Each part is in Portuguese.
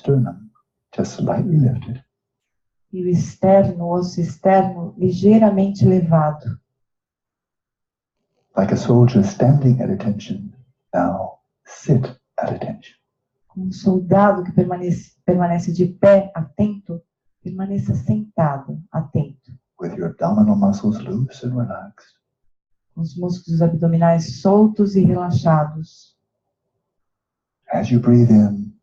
sternum just slightly lifted. E o externo, o osso externo, ligeiramente elevado. Like a soldier standing at attention, now sit at attention. Um soldado que permanece de pé, atento, permaneça sentado, atento. With your abdominal muscles loose and relaxed. Com os músculos abdominais soltos e relaxados. As you breathe in,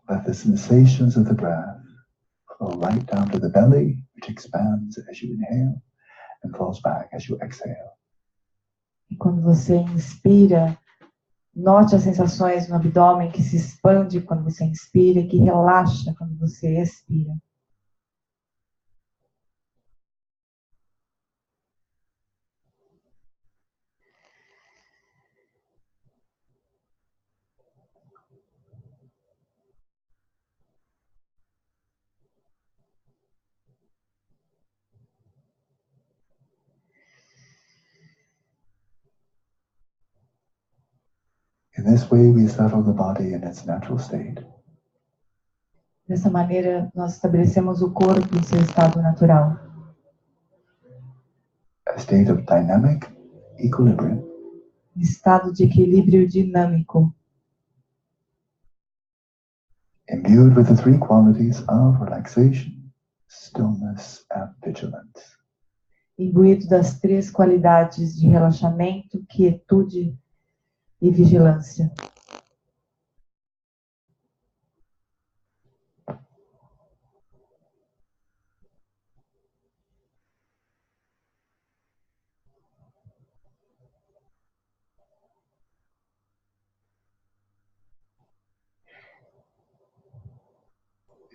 let the sensations of the breath flow right down to the belly, which expands as you inhale and falls back as you exhale. E quando você inspira, note as sensações no abdômen que se expande quando você inspira e que relaxa quando você expira. In this way, we settle the body in its natural state. Dessa maneira, nós estabelecemos o corpo em seu estado natural. A state of dynamic equilibrium. Estado de equilíbrio dinâmico. Imbued with the three qualities of relaxation, stillness, and vigilance. Imbuído das três qualidades de relaxamento, quietude e vigilância.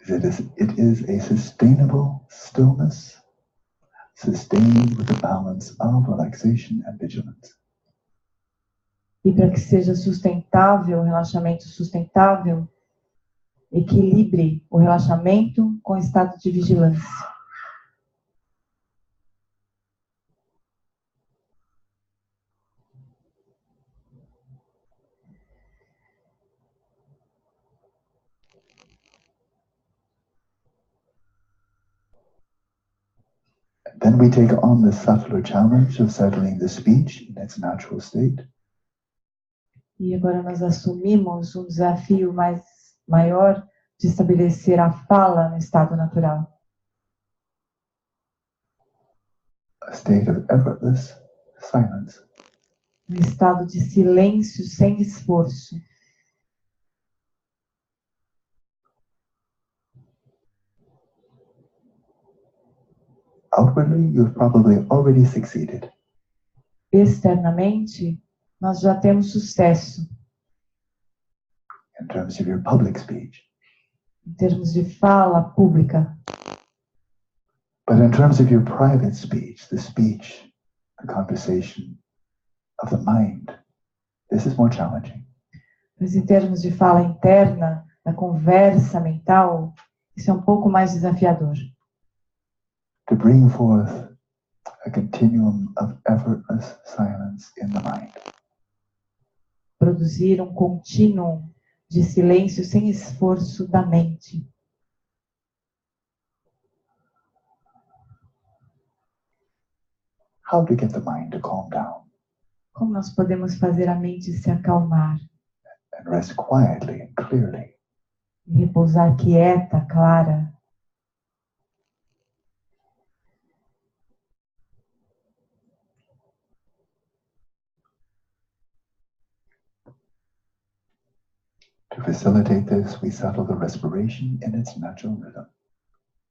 It is a sustainable stillness, sustained with a balance of relaxation and vigilance. E para que seja sustentável, o relaxamento sustentável, equilibre o relaxamento com o estado de vigilância. Then we take on the subtler challenge of settling the speech in its natural state. E agora nós assumimos um desafio maior de estabelecer a fala no estado natural. A state of effortless silence. Um estado de silêncio sem esforço. Outwardly, you've probably already succeeded. Externamente, nós já temos sucesso. In terms of your public speech. Em termos de fala pública. But in terms of your private speech, the conversation of the mind, this is more challenging. Mas em termos de fala interna, da conversa mental, isso é um pouco mais desafiador. To bring forth a continuum of effortless silence in the mind. Produzir um contínuo de silêncio sem esforço da mente. How to get the mind to calm down. Como nós podemos fazer a mente se acalmar? And rest quietly and clearly. E repousar quieta, clara. To facilitate this, we settle the respiration in its natural rhythm.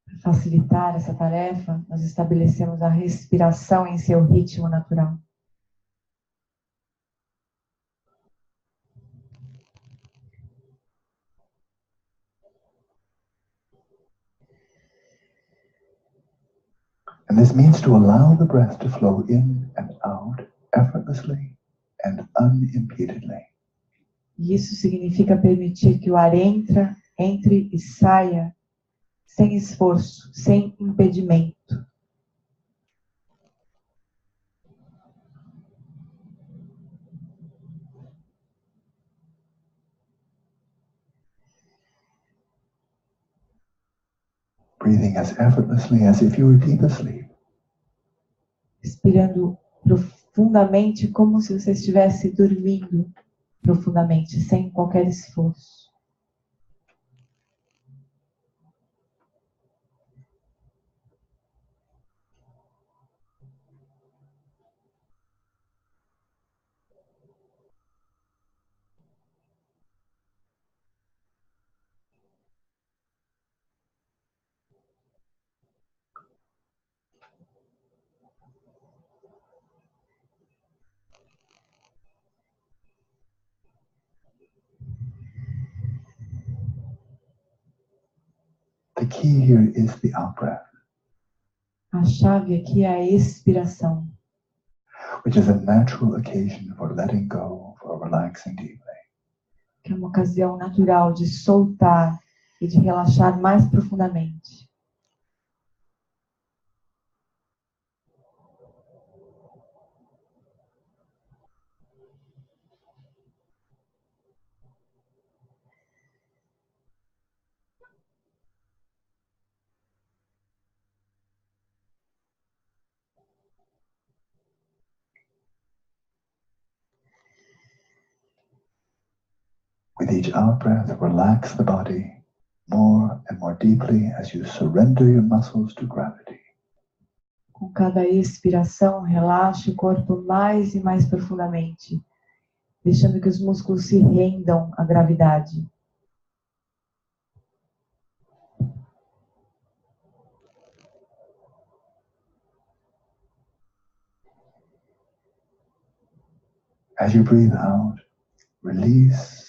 Para facilitar essa tarefa, nós estabelecemos a respiração em seu ritmo natural. And this means to allow the breath to flow in and out effortlessly and unimpededly. E isso significa permitir que o ar entre e saia sem esforço, sem impedimento. breathing as effortlessly as if you were deep asleep. Respirando profundamente, como se você estivesse dormindo profundamente, sem qualquer esforço. The key here is the out-breath, A chave aqui é a expiração, which is a natural occasion for letting go, for relaxing deeply. que é uma ocasião natural de soltar e de relaxar mais profundamente. With each out-breath, relax the body more and more deeply as you surrender your muscles to gravity. Com cada expiração, relaxe o corpo mais e mais profundamente, deixando que os músculos se rendam à gravidade. As you breathe out, release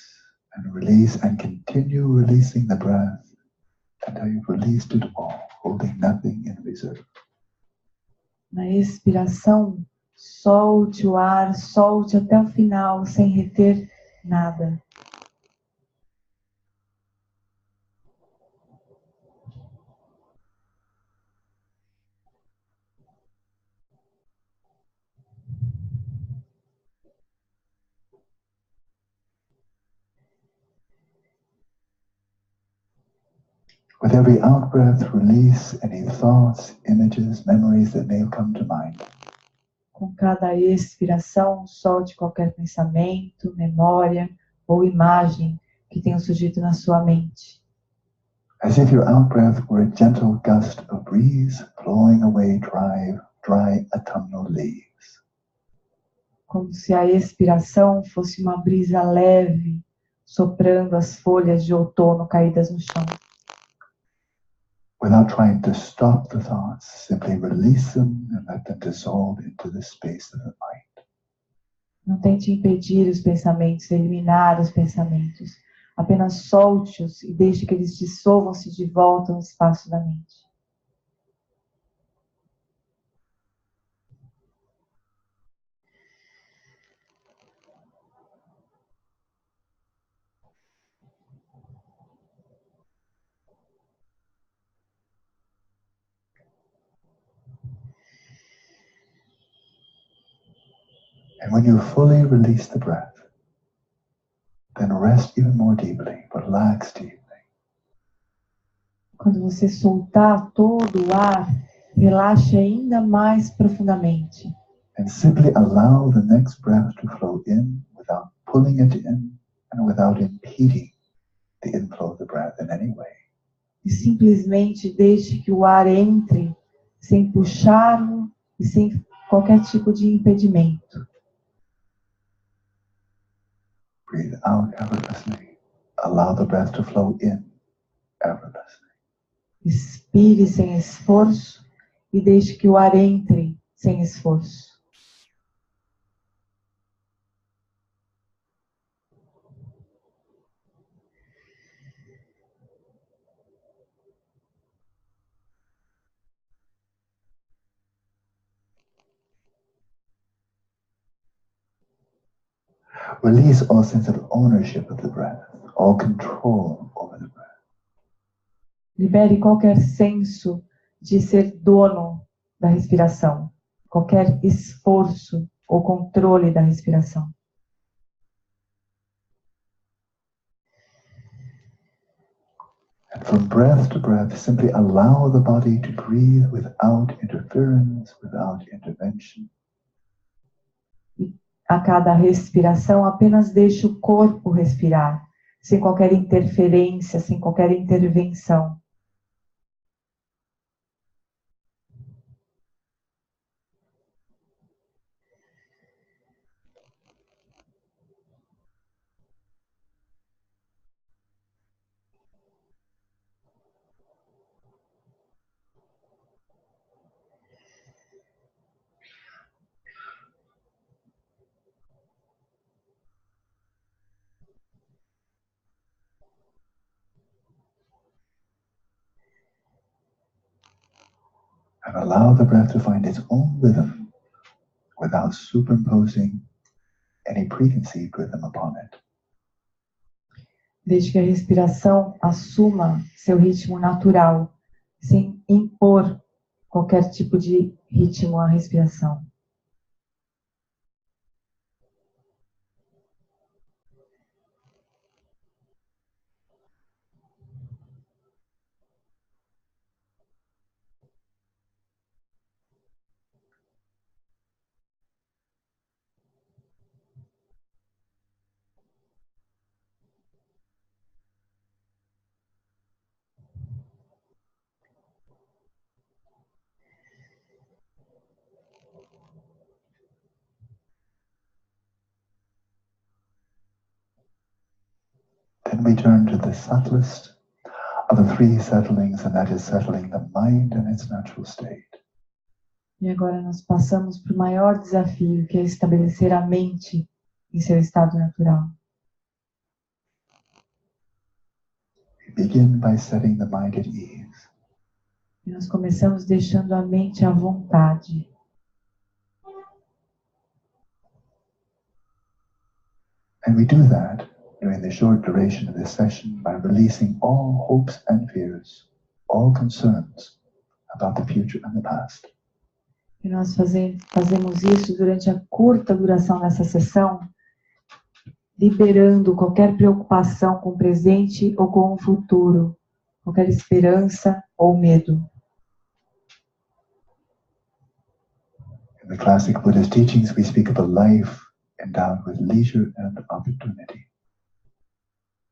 and continue releasing the breath until you've released it all, holding nothing in reserve. Na expiração, solte o ar, solte até o final, sem reter nada. With every out-breath, release any thoughts, images, memories that may come to mind. Com cada expiração, solte qualquer pensamento, memória ou imagem que tenha surgido na sua mente. As if your out-breath were a gentle gust of breeze blowing away dry autumnal leaves. Como se a expiração fosse uma brisa leve, soprando as folhas de outono caídas no chão. Without trying to stop the thoughts, simply release them and let them dissolve into the space of the mind. Não tente impedir os pensamentos, eliminar os pensamentos. Apenas solte-os e deixe que eles dissolvam-se de volta no espaço da mente. And when you fully release the breath, then rest even more deeply, relax deeply. Quando você soltar todo o ar, relaxe ainda mais profundamente. And simply allow the next breath to flow in without pulling it in and without impeding the inflow of the breath in any way. E simplesmente deixe que o ar entre, sem puxá-lo e sem qualquer tipo de impedimento. Breathe out effortlessly. Allow the breath to flow in effortlessly. Expire sem esforço e deixe que o ar entre sem esforço. Release all sense of ownership of the breath, all control over the breath. Libere qualquer senso de ser dono da respiração, qualquer esforço ou controle da respiração. And from breath to breath, simply allow the body to breathe without interference, without intervention. A cada respiração, apenas deixe o corpo respirar, sem qualquer interferência, sem qualquer intervenção. And allow the breath to find its own rhythm without superimposing any preconceived rhythm upon it. Deixe que a respiração assuma seu ritmo natural, sem impor qualquer tipo de ritmo à respiração. Then we turn to the subtlest of the three settlings, and that is settling the mind in its natural state. E agora nós passamos para o maior desafio, que é estabelecer a mente em seu estado natural. We begin by setting the mind at ease. E nós começamos deixando a mente à vontade. And we do that during the short duration of this session by releasing all hopes and fears, all concerns about the future and the past. E nós fazemos isso durante a curta duração dessa sessão, liberando qualquer preocupação com o presente ou com o futuro, qualquer esperança ou medo. In the classic Buddhist teachings, we speak of a life endowed with leisure and opportunity.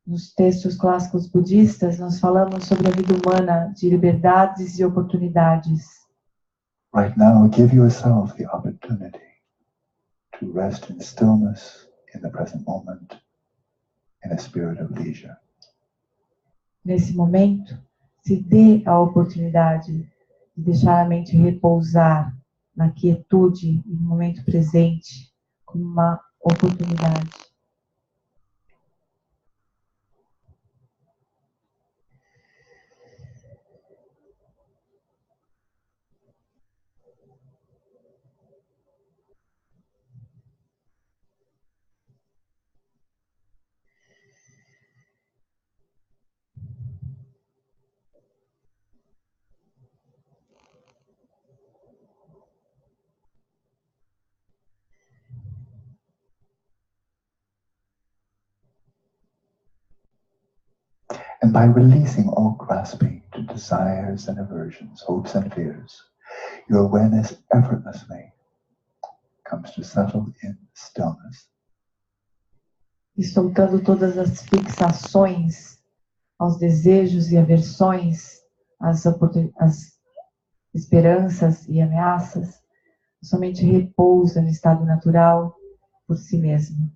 Nos textos clássicos budistas, nós falamos sobre a vida humana de liberdades e oportunidades. Right now, give yourself the opportunity to rest in stillness in the present moment in a spirit of leisure. Nesse momento, se dê a oportunidade de deixar a mente repousar na quietude e no momento presente, como uma oportunidade. And by releasing all grasping to desires and aversions, hopes and fears, your awareness effortlessly comes to settle in stillness. E soltando todas as fixações aos desejos e aversões, as esperanças e ameaças, somente repousa no estado natural por si mesmo.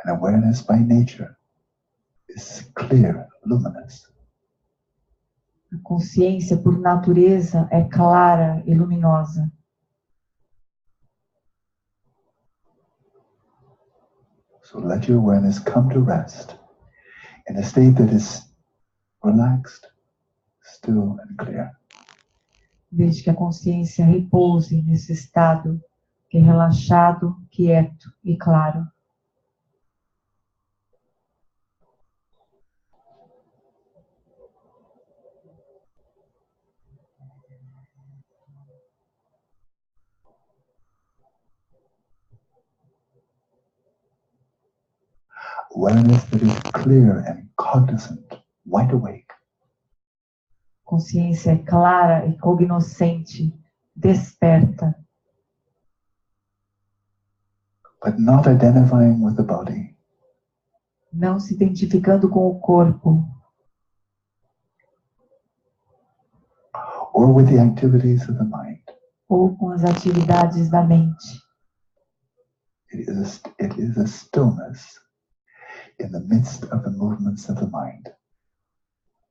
And awareness by nature is clear, luminous. A consciência, por natureza, é clara e luminosa. So let your awareness come to rest in a state that is relaxed, still, and clear. Desde que a consciência repouse nesse estado que é relaxado, quieto e claro. Awareness that is clear and cognizant, wide awake. Consciência clara e cognoscente, desperta, But not identifying with the body, não se identificando com o corpo or with the activities of the mind. ou com as atividades da mente. It is a stillness in the midst of the movements of the mind.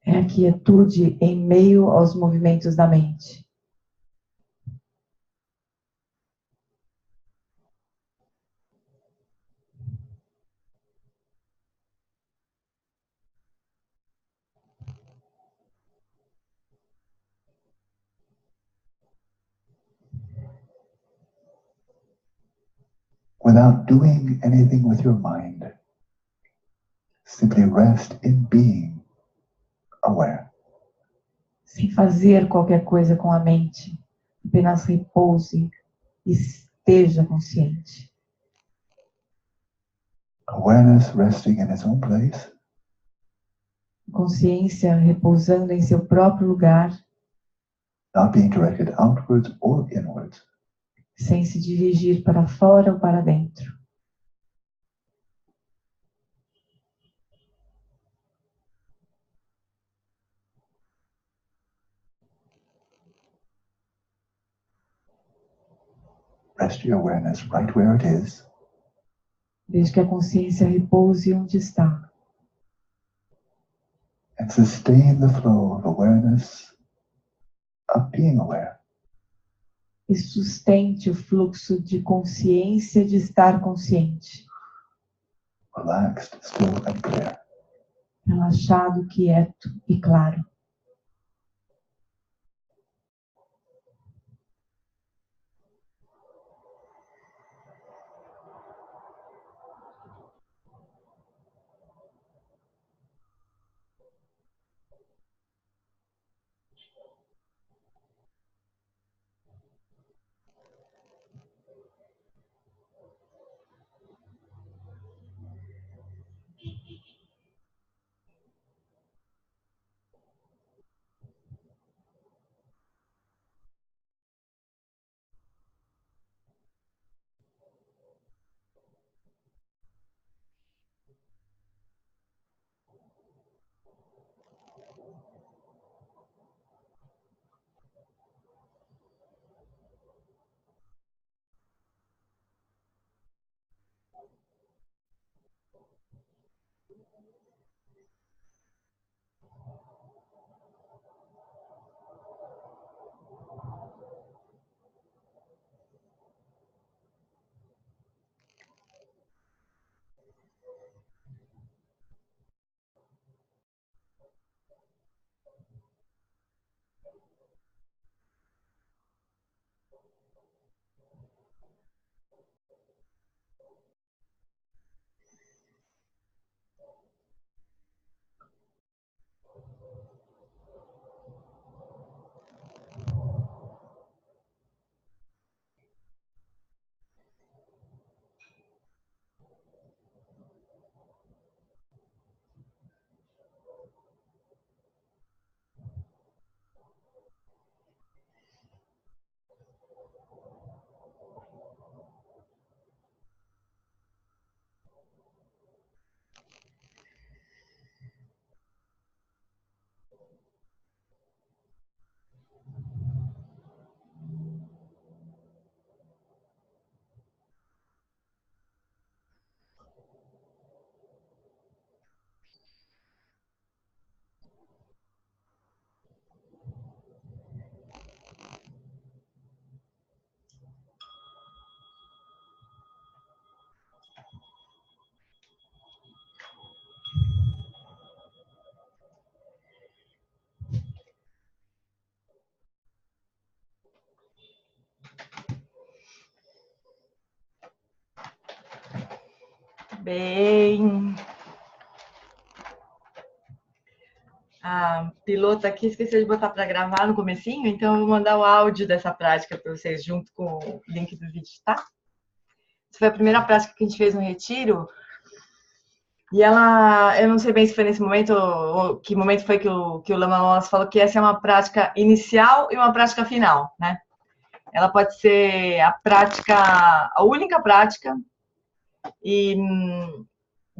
É a quietude em meio aos movimentos da mente. Without doing anything with your mind, simply rest in being aware. Sem fazer qualquer coisa com a mente, apenas repouse e esteja consciente. Awareness resting in its own place, Consciência repousando em seu próprio lugar, not being directed outwards or inwards. sem se dirigir para fora ou para dentro. Rest your awareness right where it is, Desde que a consciência repouse onde está. and sustain the flow of awareness of being aware. E sustente o fluxo de consciência de estar consciente. Relaxed, still, and clear. Relaxado, quieto e claro. Bem. A pilota aqui esqueceu de botar para gravar no comecinho, então eu vou mandar o áudio dessa prática para vocês junto com o link do vídeo, tá? Essa foi a primeira prática que a gente fez no retiro. E ela, eu não sei bem se foi nesse momento, ou que momento foi que o Lama Lomas falou que essa é uma prática inicial e uma prática final, né? Ela pode ser a prática, a única prática, e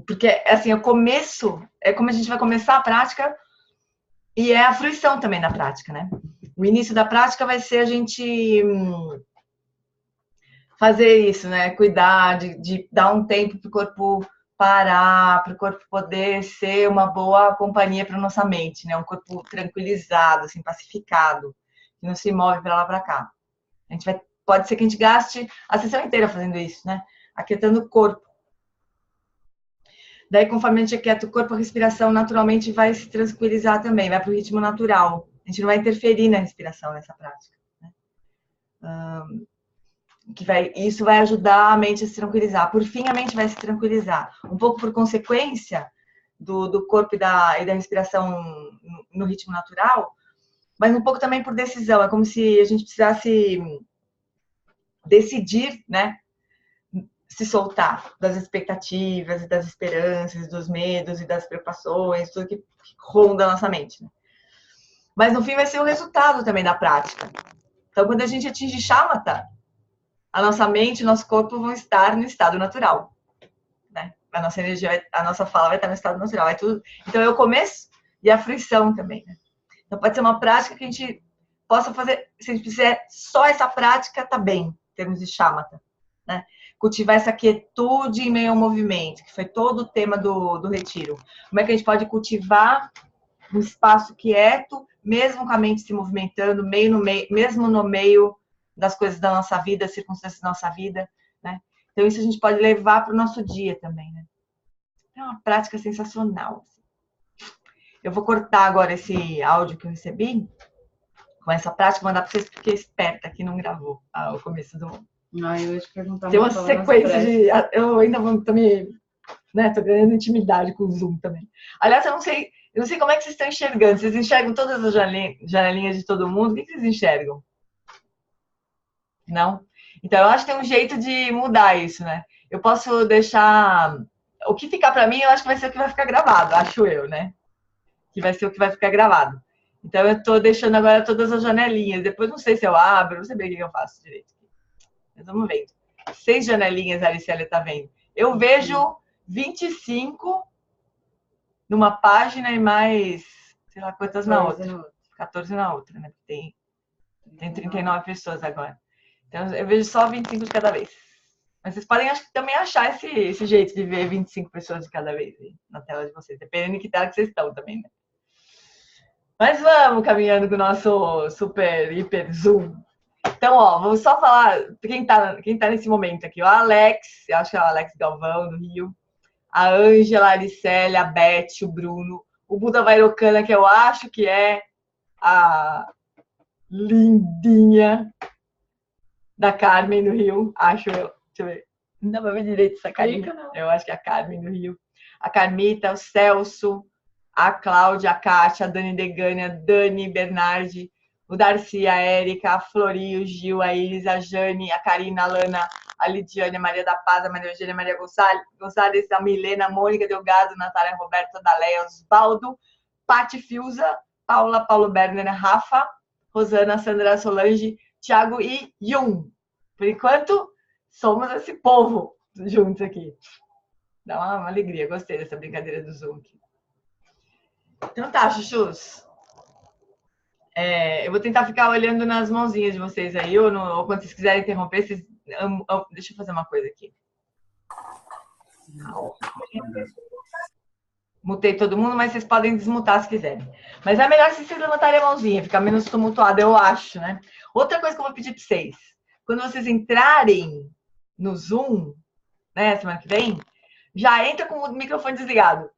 porque assim, o começo é como a gente vai começar a prática e é a fruição também da prática, né? O início da prática vai ser a gente fazer isso, né? Cuidar de dar um tempo para o corpo parar, para o corpo poder ser uma boa companhia para nossa mente, né? Um corpo tranquilizado, assim, pacificado, que não se move para lá para cá. A gente vai, pode ser que a gente gaste a sessão inteira fazendo isso, né? Aquietando o corpo. Daí, conforme a gente aquieta o corpo, a respiração naturalmente vai se tranquilizar também, vai para o ritmo natural. A gente não vai interferir na respiração nessa prática, né? Isso vai ajudar a mente a se tranquilizar. Por fim, a mente vai se tranquilizar. Um pouco por consequência do corpo e da respiração no ritmo natural, mas um pouco também por decisão. É como se a gente precisasse decidir, né? Se soltar das expectativas, das esperanças, dos medos e das preocupações, tudo que ronda a nossa mente, né? Mas no fim vai ser o resultado também da prática. Então, quando a gente atinge shamatha, a nossa mente e nosso corpo vão estar no estado natural, né? A nossa energia, a nossa fala vai estar no estado natural. É tudo. Então, é o começo e a fruição também, né? Então, pode ser uma prática que a gente possa fazer, se a gente fizer só essa prática, tá bem, em termos de shamatha, né? Cultivar essa quietude em meio ao movimento, que foi todo o tema do retiro. Como é que a gente pode cultivar um espaço quieto, mesmo com a mente se movimentando, mesmo no meio das coisas da nossa vida, das circunstâncias da nossa vida, né? Então, isso a gente pode levar para o nosso dia também, né? É uma prática sensacional. Eu vou cortar agora esse áudio que eu recebi com essa prática, mandar para vocês, porque esperta que não gravou o começo do... Eu ia te perguntar. Tem uma sequência de... Eu ainda vou também, né? Tô ganhando intimidade com o Zoom também. Aliás, eu não sei como é que vocês estão enxergando. Vocês enxergam todas as janelinhas de todo mundo? O que vocês enxergam? Não? Então, eu acho que tem um jeito de mudar isso, né? Eu posso deixar... O que ficar para mim, eu acho que vai ser o que vai ficar gravado, acho eu, né? Que vai ser o que vai ficar gravado. Então, eu tô deixando agora todas as janelinhas. Depois, não sei se eu abro, não sei bem o que eu faço direito. Mas vamos vendo. 6 janelinhas a Aricélia tá vendo. Eu vejo 25 numa página e mais, sei lá quantas na outra. 14 na outra, né? Tem 39 pessoas agora. Então, eu vejo só 25 de cada vez. Mas vocês podem também achar esse jeito de ver 25 pessoas de cada vez na tela de vocês, dependendo de que tela que vocês estão também, né? Mas vamos caminhando com o nosso super, hiper zoom. Então, vamos só falar quem tá nesse momento aqui. O Alex, eu acho que é o Alex Galvão, do Rio. A Ângela, a Aricélia, a Beth, o Bruno. O Buda Vairocana, que eu acho que é a lindinha da Carmen, do Rio. Acho eu. Deixa eu ver. Não dá pra ver direito essa carinha. Eu acho que é a Carmen, do Rio. A Carmita, o Celso, a Cláudia, a Kátia, a Dani Degânia, a Dani Bernardi, o Darcy, a Érica, a Flori, o Gil, a Iris, a Jane, a Karina, a Lana, a Lidiane, a Maria da Paz, a Maria Eugênia, a Maria Gonçalves, a Milena, a Mônica Delgado, a Natália Roberto, a Daleia, Osvaldo, Pati Fiuza, Paula, Paulo Berner, a Rafa, Rosana, Sandra Solange, Thiago e Yun. Por enquanto, somos esse povo juntos aqui. Dá uma alegria, gostei dessa brincadeira do Zoom aqui. Então tá, chuchus. Eu vou tentar ficar olhando nas mãozinhas de vocês aí, ou quando vocês quiserem interromper, vocês... Deixa eu fazer uma coisa aqui. Mutei todo mundo, mas vocês podem desmutar se quiserem. Mas é melhor se vocês levantarem a mãozinha, ficar menos tumultuado, eu acho, né? Outra coisa que eu vou pedir para vocês, quando vocês entrarem no Zoom, né, semana que vem, já entra com o microfone desligado.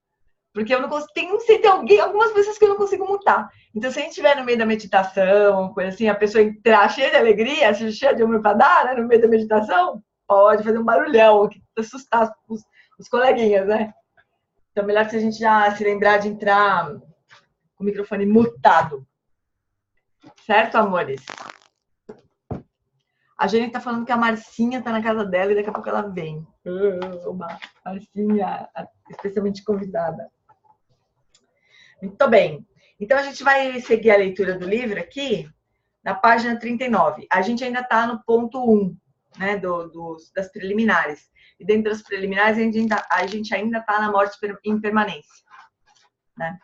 Porque eu não consigo, tem algumas pessoas que eu não consigo mutar. Então, se a gente estiver no meio da meditação, coisa assim, a pessoa entrar cheia de alegria, cheia de amor para dar, né, no meio da meditação, pode fazer um barulhão, que assustar os coleguinhas, né? Então, melhor se a gente já se lembrar de entrar com o microfone mutado. Certo, amores? A Jane tá falando que a Marcinha tá na casa dela e daqui a pouco ela vem. Oba, Marcinha, especialmente convidada. Muito bem. Então, a gente vai seguir a leitura do livro aqui, na página 39. A gente ainda está no ponto 1, né, das preliminares. E dentro das preliminares, a gente ainda está na morte em permanência. Né?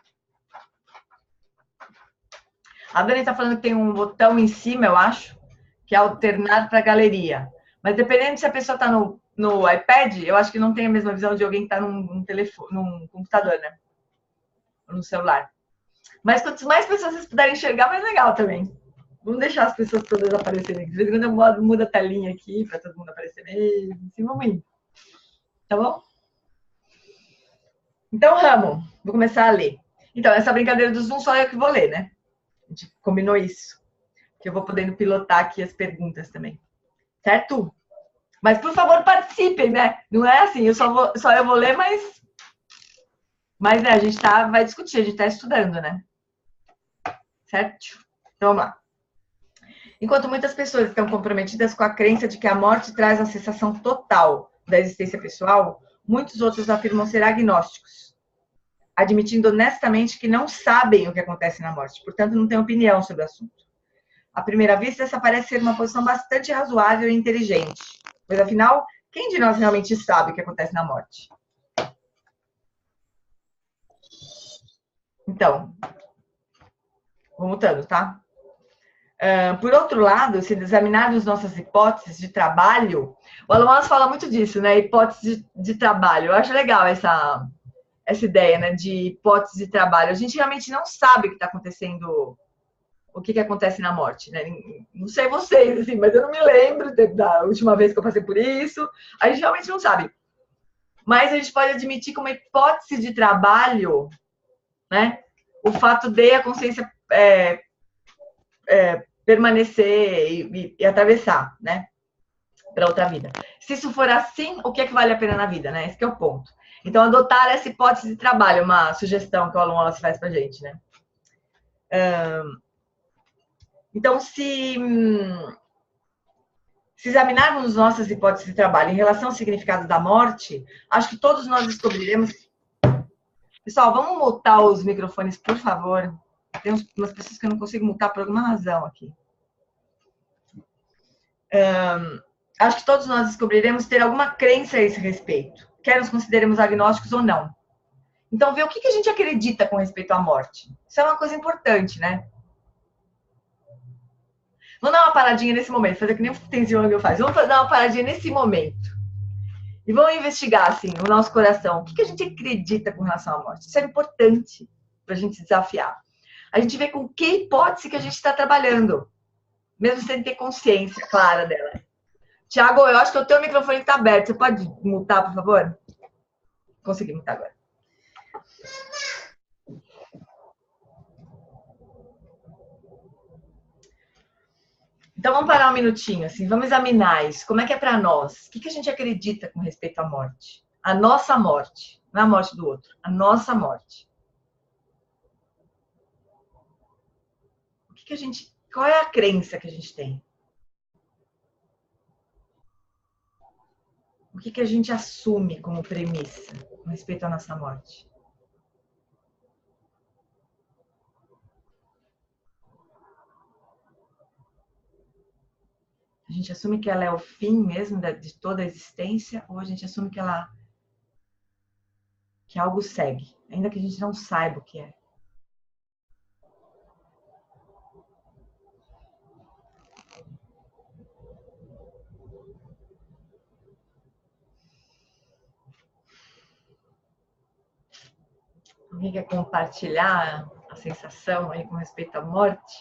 A Dani está falando que tem um botão em cima, eu acho, que é alternar para a galeria. Mas dependendo se a pessoa está no iPad, eu acho que não tem a mesma visão de alguém que está num computador, né? Ou no celular. Mas quanto mais pessoas vocês puderem enxergar, mais legal também. Vamos deixar as pessoas todas aparecerem aqui. De vez em quando eu mudo a telinha aqui para todo mundo aparecer mesmo. Assim, vamos indo. Tá bom? Então, Ramo, vou começar a ler. Então, essa brincadeira do Zoom só eu que vou ler, né? A gente combinou isso. Que eu vou podendo pilotar aqui as perguntas também. Certo? Mas, por favor, participem, né? Não é assim, só eu vou ler, mas né, a gente vai discutir, a gente está estudando, né? Certo? Então, vamos lá. Enquanto muitas pessoas estão comprometidas com a crença de que a morte traz a cessação total da existência pessoal, muitos outros afirmam ser agnósticos, admitindo honestamente que não sabem o que acontece na morte, portanto, não têm opinião sobre o assunto. À primeira vista, essa parece ser uma posição bastante razoável e inteligente, pois, afinal, quem de nós realmente sabe o que acontece na morte? Então, vou mutando, tá? Por outro lado, se examinarmos nossas hipóteses de trabalho, o Elon Musk fala muito disso, né? Hipótese de trabalho. Eu acho legal essa ideia, né? De hipótese de trabalho. A gente realmente não sabe o que está acontecendo, o que acontece na morte, né? Não sei vocês, assim, mas eu não me lembro da última vez que eu passei por isso. A gente realmente não sabe. Mas a gente pode admitir como hipótese de trabalho, né? O fato de a consciência permanecer e atravessar, né, para outra vida. Se isso for assim, o que é que vale a pena na vida, né? Esse que é o ponto. Então, adotar essa hipótese de trabalho, uma sugestão que o Elon Musk faz para a gente, né? Então, se examinarmos nossas hipóteses de trabalho em relação ao significado da morte, acho que todos nós descobriremos... Pessoal, vamos mutar os microfones, por favor. Tem umas pessoas que eu não consigo mutar por alguma razão aqui. Acho que todos nós descobriremos ter alguma crença a esse respeito, quer nos consideremos agnósticos ou não. Então, ver o que a gente acredita com respeito à morte. Isso é uma coisa importante, né? Vamos dar uma paradinha nesse momento, fazer que nem o Tenzin faz. Vamos dar uma paradinha nesse momento. E vamos investigar, assim, o nosso coração. O que a gente acredita com relação à morte? Isso é importante para a gente desafiar. A gente vê com que hipótese que a gente está trabalhando, mesmo sem ter consciência clara dela. Tiago, eu acho que o teu microfone está aberto. Você pode mutar, por favor? Consegui mutar agora. Então, vamos parar um minutinho, assim, vamos examinar isso. Como é que é para nós? O que a gente acredita com respeito à morte? A nossa morte, não a morte do outro, a nossa morte. Qual é a crença que a gente tem? O que a gente assume como premissa com respeito à nossa morte? A gente assume que ela é o fim mesmo de toda a existência, ou a gente assume que algo segue, ainda que a gente não saiba o que é? Alguém quer compartilhar a sensação aí com respeito à morte?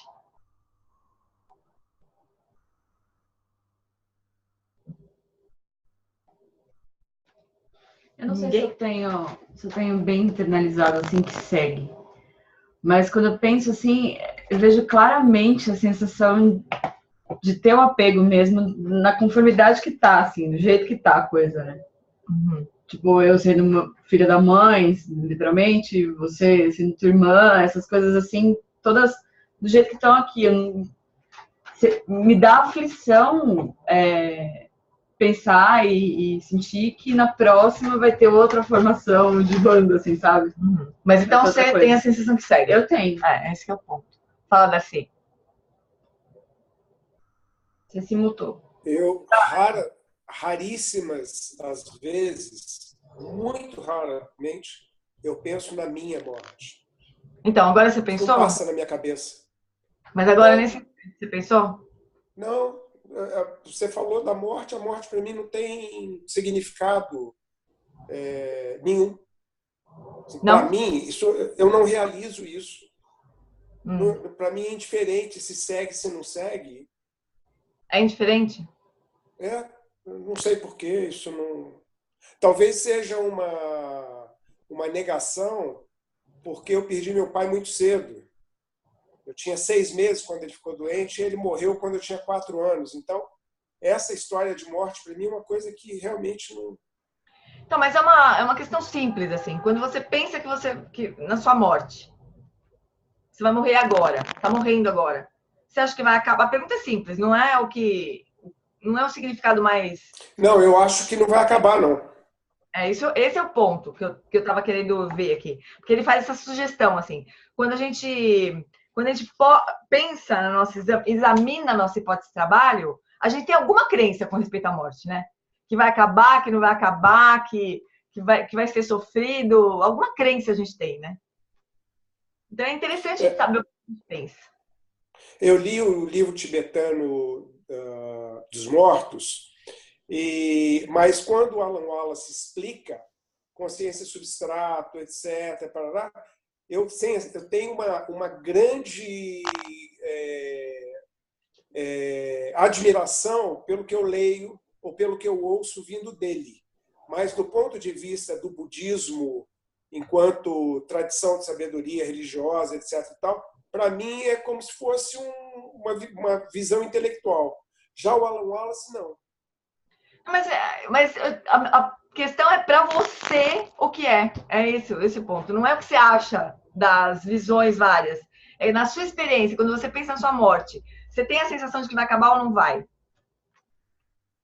Eu não sei se eu tenho bem internalizado assim que segue. Mas quando eu penso assim, eu vejo claramente a sensação de ter um apego mesmo na conformidade que tá, assim, do jeito que tá a coisa, né? Uhum. Tipo, eu sendo filha da mãe, literalmente, você sendo tua irmã, essas coisas assim, todas do jeito que estão aqui. Me dá aflição pensar e sentir que na próxima vai ter outra formação de banda, assim, sabe? Uhum. Mas então você tem a sensação que segue? Eu tenho. Esse que é o ponto. Fala, Darcy. Você se mutou. Eu, raríssimas as vezes, muito raramente, eu penso na minha morte. Então, agora você Isso pensou? não passa na minha cabeça. Mas agora Não. nesse você pensou? Não, você falou da morte, a morte para mim não tem significado nenhum. Para mim, isso, eu não realizo isso. Para mim é indiferente se segue, se não segue. É indiferente? Não sei porquê, isso não. Talvez seja uma negação, porque eu perdi meu pai muito cedo. Eu tinha 6 meses quando ele ficou doente e ele morreu quando eu tinha 4 anos. Então, essa história de morte, para mim, é uma coisa que realmente não. Então, mas é uma questão simples, assim. Quando você pensa que na sua morte, você vai morrer agora, tá morrendo agora. Você acha que vai acabar? A pergunta é simples, não é o significado mais. Não, eu acho que não vai acabar, não. Esse é o ponto que eu tava querendo ver aqui. Porque ele faz essa sugestão, assim. Quando a gente pensa na nossa, examina a nossa hipótese de trabalho, a gente tem alguma crença com respeito à morte, né? Que vai acabar, que não vai acabar, que vai ser sofrido. Alguma crença a gente tem, né? Então é interessante saber o que a gente pensa. Eu li o livro tibetano dos mortos, mas quando o Alan Wallace explica consciência substrato, etc., eu tenho uma grande admiração pelo que eu leio ou pelo que eu ouço vindo dele. Mas do ponto de vista do budismo, enquanto tradição de sabedoria religiosa, etc., para mim é como se fosse uma visão intelectual. Já o Alan Wallace, não. Mas a questão é para você o que é. É esse ponto. Não é o que você acha das visões várias. É na sua experiência, quando você pensa na sua morte, você tem a sensação de que vai acabar ou não vai?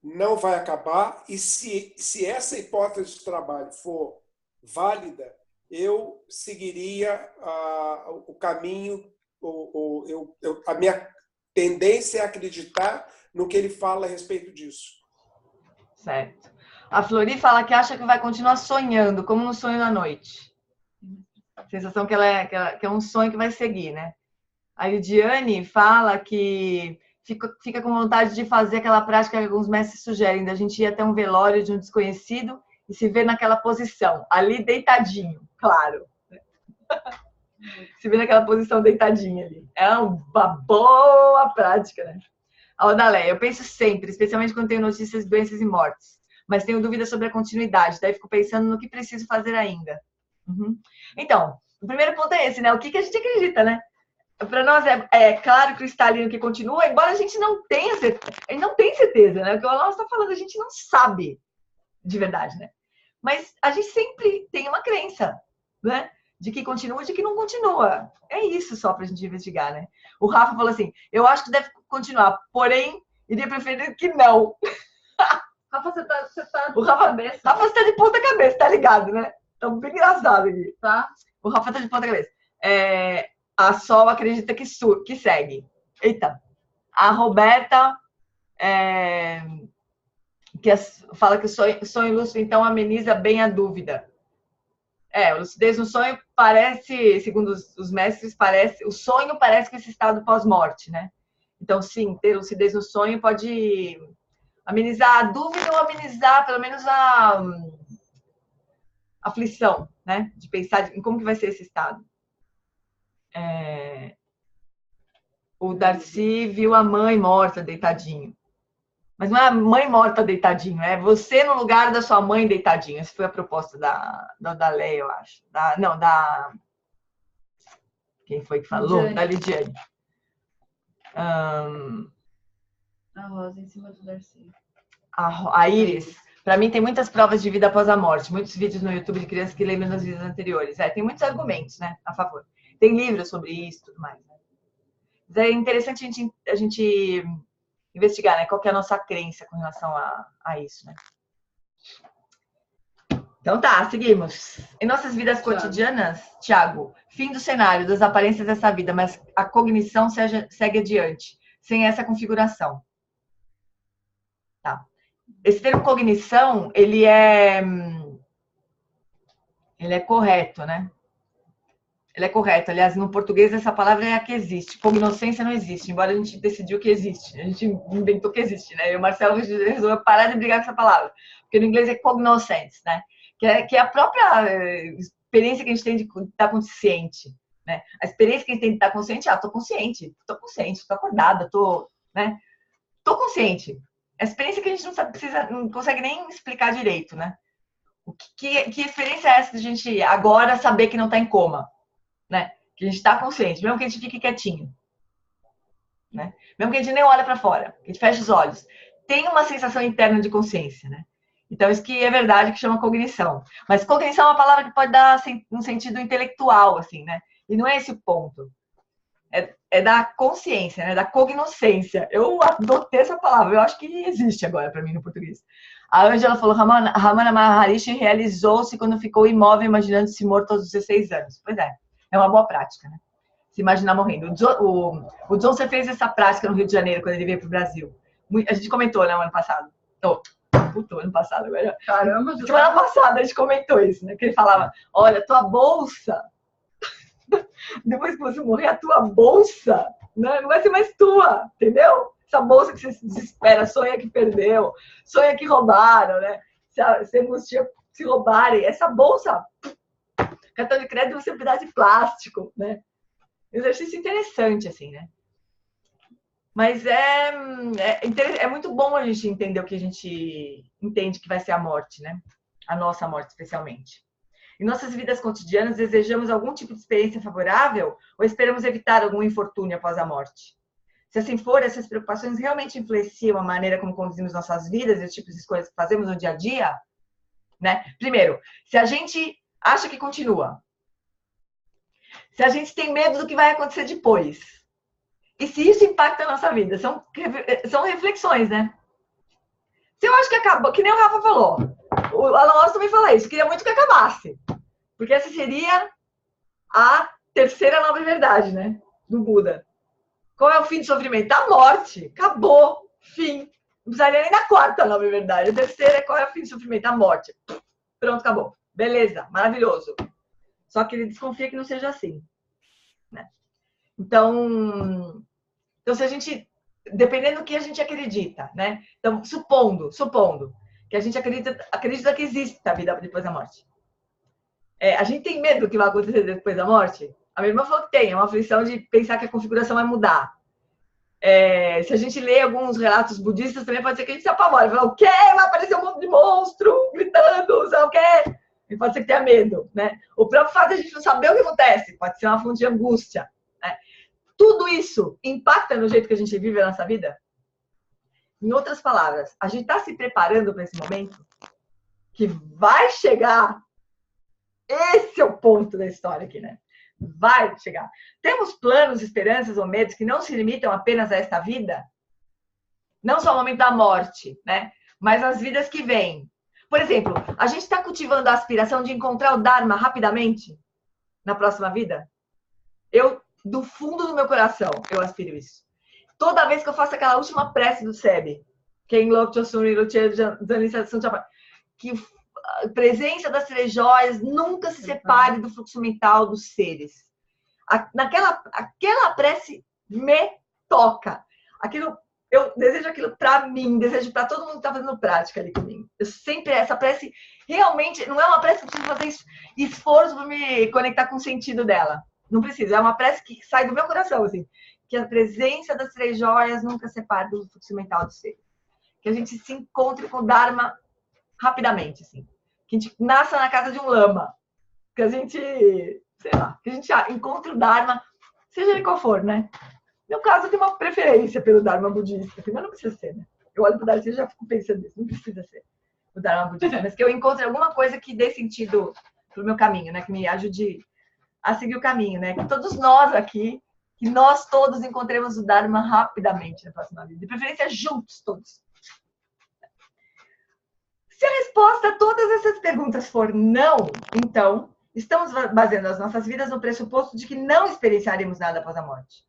Não vai acabar. E se essa hipótese de trabalho for válida, eu seguiria o caminho. A minha tendência é acreditar no que ele fala a respeito disso. Certo. A Flori fala que acha que vai continuar sonhando, como no sonho da noite. A sensação que é um sonho que vai seguir, né? A Lidiane fala que fica com vontade de fazer aquela prática que alguns mestres sugerem, da gente ir até um velório de um desconhecido e se ver naquela posição, ali deitadinho, claro. Se ver naquela posição deitadinha ali. É uma boa prática, né? A Odaleia, eu penso sempre, especialmente quando tenho notícias de doenças e mortes, mas tenho dúvidas sobre a continuidade, daí fico pensando no que preciso fazer ainda. Uhum. Então, o primeiro ponto é esse, né? O que a gente acredita, né? Para nós é claro, cristalino, que continua, embora a gente não tenha certeza. A gente não tem certeza, né? O que o Alan está falando, a gente não sabe de verdade, né? Mas a gente sempre tem uma crença, né? De que continua e de que não continua. É isso só para a gente investigar, né? O Rafa falou assim, eu acho que deve continuar, porém, iria preferir que não. Rafa, você tá o Rafa você tá de ponta cabeça, tá ligado, né? Tá bem engraçado aqui, tá? O Rafa tá de ponta cabeça. A Sol acredita que segue. Eita. A Roberta fala que o sonho lúcido, então, ameniza bem a dúvida. A lucidez no sonho parece, segundo os mestres, o sonho parece que esse estado pós-morte, né? Então, sim, ter lucidez no sonho pode amenizar a dúvida ou amenizar, pelo menos, a aflição, né? De pensar em como que vai ser esse estado. O Darcy viu a mãe morta deitadinho. Mas não é a mãe morta deitadinho, é você no lugar da sua mãe deitadinho. Essa foi a proposta da Leia, eu acho. Quem foi que falou? Lidiane. Da Lidiane. A Rosa em cima do Darcy. A Iris, para mim tem muitas provas de vida após a morte, muitos vídeos no YouTube de crianças que lembram das vidas anteriores. Tem muitos argumentos, né, a favor. Tem livros sobre isso e tudo mais. Né? Mas é interessante a gente investigar, né, qual que é a nossa crença com relação a isso, né. Então tá, seguimos. Em nossas vidas cotidianas, Tiago, fim do cenário, das aparências dessa vida, mas a cognição segue adiante, sem essa configuração. Tá. Esse termo cognição, ele é correto, né? Ele é correto. Aliás, no português essa palavra é a que existe. Cognoscência não existe, embora a gente decidiu que existe. A gente inventou que existe, né? E o Marcelo resolveu parar de brigar com essa palavra. Porque no inglês é cognoscence, né? Que é a própria experiência que a gente tem de estar consciente, né? A experiência que a gente tem de estar consciente, tô consciente, tô acordada, né? Tô consciente. A experiência que a gente não consegue nem explicar direito, né? Que experiência é essa de a gente agora saber que não tá em coma, né? Que a gente tá consciente, mesmo que a gente fique quietinho, né? Mesmo que a gente nem olha para fora, que a gente fecha os olhos. Tem uma sensação interna de consciência, né? Então, isso que é verdade, que chama cognição. Mas cognição é uma palavra que pode dar um sentido intelectual, assim, né? E não é esse o ponto. É da consciência, né? Da cognoscência. Eu adotei essa palavra. Eu acho que existe agora para mim no português. A Ângela falou, Ramana Maharishi realizou-se quando ficou imóvel, imaginando-se morto aos 16 anos. Pois é uma boa prática, né? Se imaginar morrendo. O Johnson fez essa prática no Rio de Janeiro, quando ele veio para o Brasil. A gente comentou, né, o ano passado. Ano passado agora. Caramba, semana passada a gente comentou isso, né? Que ele falava, olha, tua bolsa, depois que você morrer, a tua bolsa, né, não vai ser mais tua, entendeu? Essa bolsa que você se desespera, sonha que perdeu, sonha que roubaram, né? Se angustia se roubarem, essa bolsa, cartão de crédito você pedaço de plástico, né? Exercício interessante, assim, né? Mas é muito bom a gente entender o que a gente entende que vai ser a morte, né? A nossa morte, especialmente. Em nossas vidas cotidianas, desejamos algum tipo de experiência favorável ou esperamos evitar algum infortúnio após a morte? Se assim for, essas preocupações realmente influenciam a maneira como conduzimos nossas vidas e os tipos de escolhas que fazemos no dia a dia? Né? Primeiro, se a gente acha que continua, se a gente tem medo do que vai acontecer depois, e se isso impacta a nossa vida? São reflexões, né? Se eu acho que acabou, que nem o Rafa falou, o Alan Watts também fala isso, queria muito que acabasse. Porque essa seria a terceira nova verdade, né? Do Buda. Qual é o fim do sofrimento? A morte. Acabou. Fim. Não precisaria nem da quarta nova verdade. A terceira é qual é o fim do sofrimento? A morte. Pronto, acabou. Beleza. Maravilhoso. Só que ele desconfia que não seja assim. Né? Então, se a gente, dependendo do que a gente acredita, né? Então, supondo que a gente acredita que existe a vida depois da morte. A gente tem medo do que vai acontecer depois da morte? A minha irmã falou que tem, é uma aflição de pensar que a configuração vai mudar. Se a gente lê alguns relatos budistas, também pode ser que a gente se apavore. Fala, o quê? Vai aparecer um monte de monstro gritando, sabe o quê? E pode ser que tenha medo, né? O próprio fato de a gente não saber o que acontece pode ser uma fonte de angústia. Né? Tudo isso impacta no jeito que a gente vive a nossa vida? Em outras palavras, a gente está se preparando para esse momento que vai chegar. Esse é o ponto da história aqui, né? Vai chegar. Temos planos, esperanças ou medos que não se limitam apenas a esta vida? Não só o momento da morte, né? Mas as vidas que vêm. Por exemplo, a gente está cultivando a aspiração de encontrar o Dharma rapidamente na próxima vida? Eu, do fundo do meu coração, eu aspiro isso. Toda vez que eu faço aquela última prece do SEB, que a presença das três joias nunca se separe do fluxo mental dos seres. Aquela prece me toca. Eu desejo aquilo para mim, desejo para todo mundo que está fazendo prática ali comigo. Essa prece realmente não é uma prece que eu preciso fazer esforço para me conectar com o sentido dela. Não precisa, é uma prece que sai do meu coração, assim. Que a presença das três joias nunca separe do fluxo mental dos seres. Que a gente se encontre com o Dharma rapidamente, assim. Que a gente nasça na casa de um lama. Que a gente, sei lá, que a gente encontre o Dharma, seja ele qual for, né? No meu caso, eu tenho uma preferência pelo Dharma budista, mas não precisa ser, né? Eu olho para o Darcy e já fico pensando nisso, não precisa ser o Dharma budista, mas que eu encontre alguma coisa que dê sentido pro meu caminho, né? Que me ajude a seguir o caminho, né? Que todos nós aqui, que nós todos encontremos o Dharma rapidamente na próxima vida, de preferência juntos todos. Se a resposta a todas essas perguntas for não, então estamos baseando as nossas vidas no pressuposto de que não experienciaremos nada após a morte.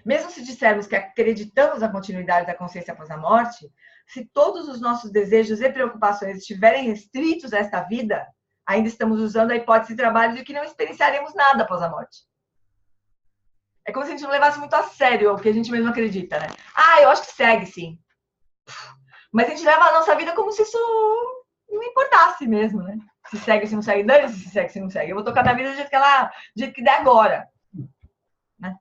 Mesmo se dissermos que acreditamos na continuidade da consciência após a morte, se todos os nossos desejos e preocupações estiverem restritos a esta vida, ainda estamos usando a hipótese de trabalho de que não experienciaremos nada após a morte. É como se a gente não levasse muito a sério o que a gente mesmo acredita, né? Ah, eu acho que segue, sim. Mas a gente leva a nossa vida como se isso não importasse mesmo, né? Se segue, se não segue, dane-se se segue, se não segue. Eu vou tocar minha vida do jeito que der agora. Né?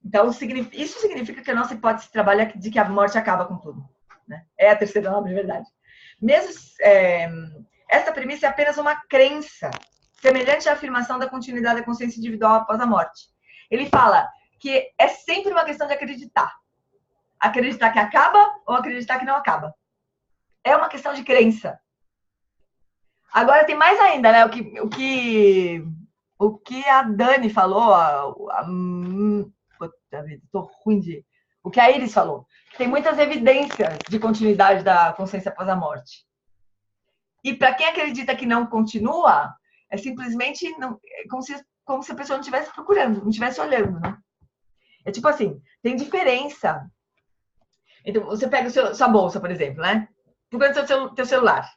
Então, isso significa que a nossa hipótese de trabalho é de que a morte acaba com tudo. Né? É a terceira nobre verdade. Mesmo essa premissa é apenas uma crença, semelhante à afirmação da continuidade da consciência individual após a morte. Ele fala que é sempre uma questão de acreditar. Acreditar que acaba ou acreditar que não acaba. É uma questão de crença. Agora tem mais ainda, né? O que a Dani falou, puta vida, tô ruim de... O que a Iris falou. Tem muitas evidências de continuidade da consciência após a morte. E para quem acredita que não continua, é simplesmente como se a pessoa não estivesse procurando, não estivesse olhando, né? É tipo assim, tem diferença. Então, você pega sua bolsa, por exemplo, né? Procura teu celular.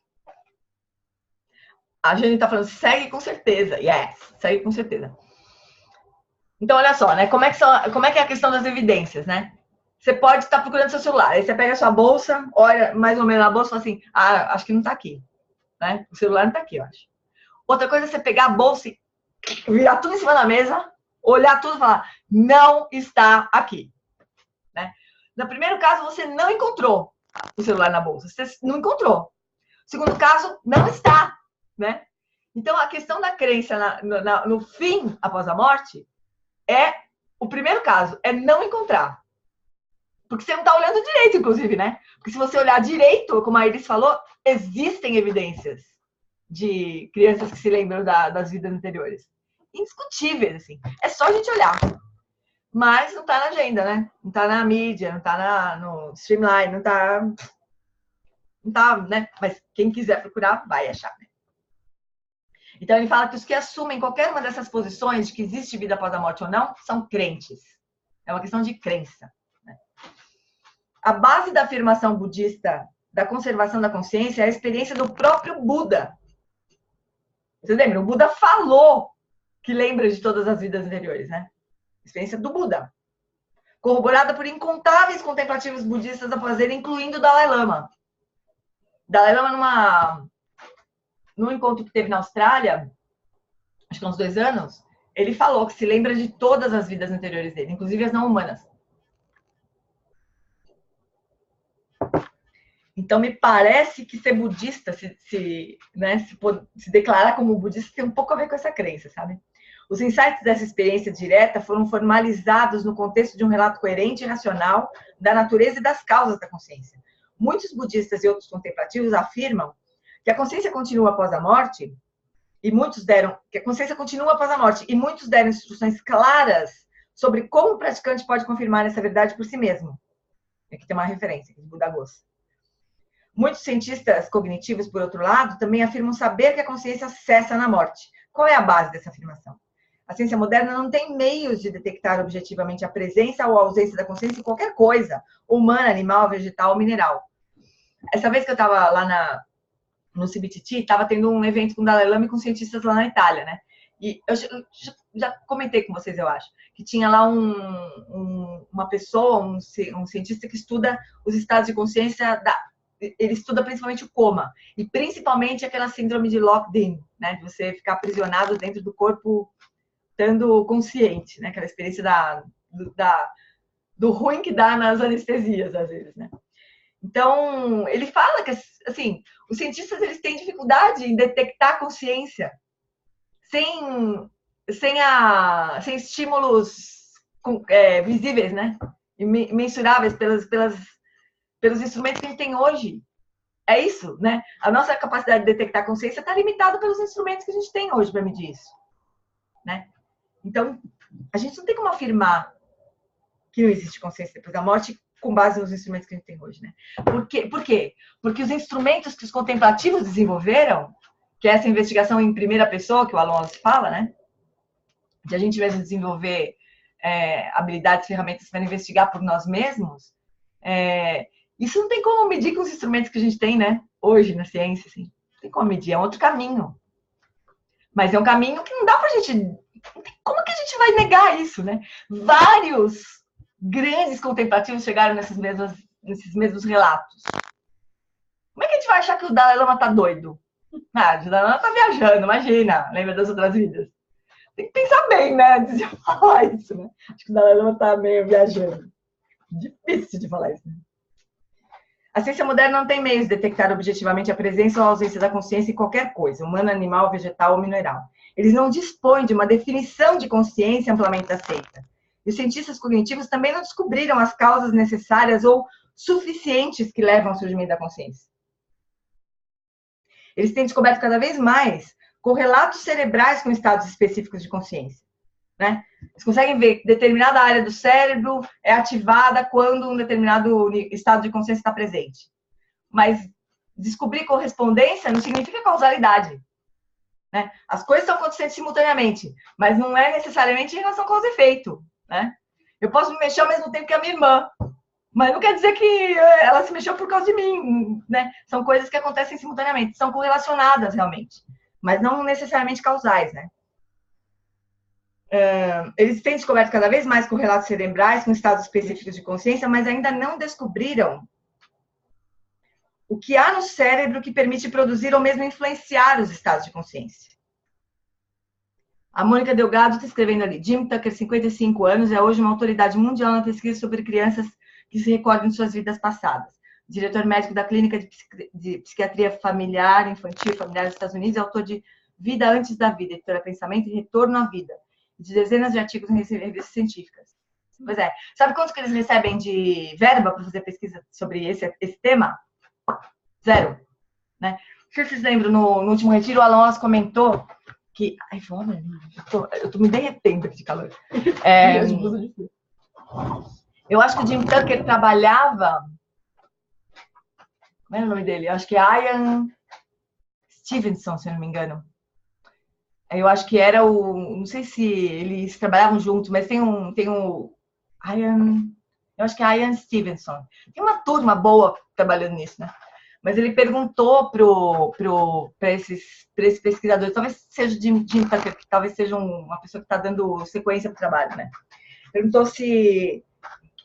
A gente tá falando, segue com certeza. Yes, segue com certeza. Então, olha só, né? Como é que é a questão das evidências, né? Você pode estar procurando seu celular. Aí você pega a sua bolsa, olha mais ou menos na bolsa e fala assim, acho que não tá aqui. Né? O celular não tá aqui, eu acho. Outra coisa é você pegar a bolsa e virar tudo em cima da mesa, olhar tudo e falar, não está aqui. Né? No primeiro caso, você não encontrou o celular na bolsa. Você não encontrou. No segundo caso, não está. Né? Então, a questão da crença no fim após a morte é o primeiro caso, é não encontrar. Porque você não está olhando direito, inclusive, né? Porque se você olhar direito, como a Iris falou, existem evidências de crianças que se lembram das vidas anteriores. Indiscutíveis, assim. É só a gente olhar. Mas não está na agenda, né? Não está na mídia, não está no Streamline, não está, né? Mas quem quiser procurar, vai achar, né? Então, ele fala que os que assumem qualquer uma dessas posições de que existe vida após a morte ou não, são crentes. É uma questão de crença. Né? A base da afirmação budista da conservação da consciência é a experiência do próprio Buda. Vocês lembram? O Buda falou que lembra de todas as vidas anteriores, né? Experiência do Buda. Corroborada por incontáveis contemplativos budistas após ele, incluindo o Dalai Lama. Dalai Lama, num encontro que teve na Austrália, acho que há uns 2 anos, ele falou que se lembra de todas as vidas anteriores dele, inclusive as não humanas. Então, me parece que ser budista, se declarar como budista, tem um pouco a ver com essa crença, sabe? Os insights dessa experiência direta foram formalizados no contexto de um relato coerente e racional da natureza e das causas da consciência. Muitos budistas e outros contemplativos afirmam que a consciência continua após a morte, e muitos deram instruções claras sobre como o praticante pode confirmar essa verdade por si mesmo. Aqui tem uma referência de Buda Ghosa. Muitos cientistas cognitivos, por outro lado, também afirmam saber que a consciência cessa na morte. Qual é a base dessa afirmação? A ciência moderna não tem meios de detectar objetivamente a presença ou a ausência da consciência em qualquer coisa, humana, animal, vegetal ou mineral. Essa vez que eu estava lá no CBTT, estava tendo um evento com o Dalai Lama e com cientistas lá na Itália, né? E eu já comentei com vocês, eu acho, que tinha lá uma pessoa, um cientista que estuda os estados de consciência ele estuda principalmente o coma, e principalmente aquela síndrome de locked-in, né? De você ficar aprisionado dentro do corpo, estando consciente, né? Aquela experiência do ruim que dá nas anestesias, às vezes, né? Então, ele fala que, assim, os cientistas, eles têm dificuldade em detectar a consciência sem sem estímulos visíveis, né? E mensuráveis pelos instrumentos que a gente tem hoje. É isso, né? A nossa capacidade de detectar consciência está limitada pelos instrumentos que a gente tem hoje para medir isso, né? Então, a gente não tem como afirmar que não existe consciência depois da morte com base nos instrumentos que a gente tem hoje, né? Por quê? Porque os instrumentos que os contemplativos desenvolveram, que é essa investigação em primeira pessoa, que o Alonso fala, né? De a gente mesmo desenvolver habilidades, ferramentas para investigar por nós mesmos, isso não tem como medir com os instrumentos que a gente tem, né? Hoje, na ciência, assim. Não tem como medir, é um outro caminho. Mas é um caminho que não dá pra gente... Como que a gente vai negar isso, né? Vários grandes contemplativos chegaram nesses mesmos relatos. Como é que a gente vai achar que o Dalai Lama tá doido? O Dalai Lama tá viajando, imagina. Lembra das outras vidas? Tem que pensar bem, né? Antes de falar isso, né? Acho que o Dalai Lama tá meio viajando. Difícil de falar isso, né? A ciência moderna não tem meios de detectar objetivamente a presença ou a ausência da consciência em qualquer coisa, humana, animal, vegetal ou mineral. Eles não dispõem de uma definição de consciência amplamente aceita. E os cientistas cognitivos também não descobriram as causas necessárias ou suficientes que levam ao surgimento da consciência. Eles têm descoberto cada vez mais correlatos cerebrais com estados específicos de consciência, né? Eles conseguem ver que determinada área do cérebro é ativada quando um determinado estado de consciência está presente. Mas descobrir correspondência não significa causalidade, né? As coisas estão acontecendo simultaneamente, mas não é necessariamente em relação causa e efeito, né? Eu posso me mexer ao mesmo tempo que a minha irmã, mas não quer dizer que ela se mexeu por causa de mim, né? São coisas que acontecem simultaneamente, são correlacionadas realmente, mas não necessariamente causais, né? Eles têm descoberto cada vez mais correlatos cerebrais com estados específicos de consciência, mas ainda não descobriram o que há no cérebro que permite produzir ou mesmo influenciar os estados de consciência. A Mônica Delgado está escrevendo ali. Jim Tucker, 55 anos, é hoje uma autoridade mundial na pesquisa sobre crianças que se recordam de suas vidas passadas. Diretor médico da Clínica de Psiquiatria Familiar, Infantil e Familiar dos Estados Unidos, é autor de Vida Antes da Vida, Editora Pensamento e Retorno à Vida, de dezenas de artigos em revistas científicas. Pois é. Sabe quanto que eles recebem de verba para fazer pesquisa sobre esse tema? 0. Né? Vocês lembram, no último retiro, o Alonso comentou que... Ai, fome, eu tô me derretendo aqui de calor. Eu acho que o Jim Tucker trabalhava... Como é o nome dele? Eu acho que é Ian Stevenson, se eu não me engano. Eu acho que era o... Não sei se eles trabalhavam juntos, mas tem um Ian... Eu acho que é Ian Stevenson. Tem uma turma boa trabalhando nisso, né? Mas ele perguntou para esses pesquisadores, talvez seja Jim Tucker, que talvez seja uma pessoa que está dando sequência para o trabalho, né? Perguntou se...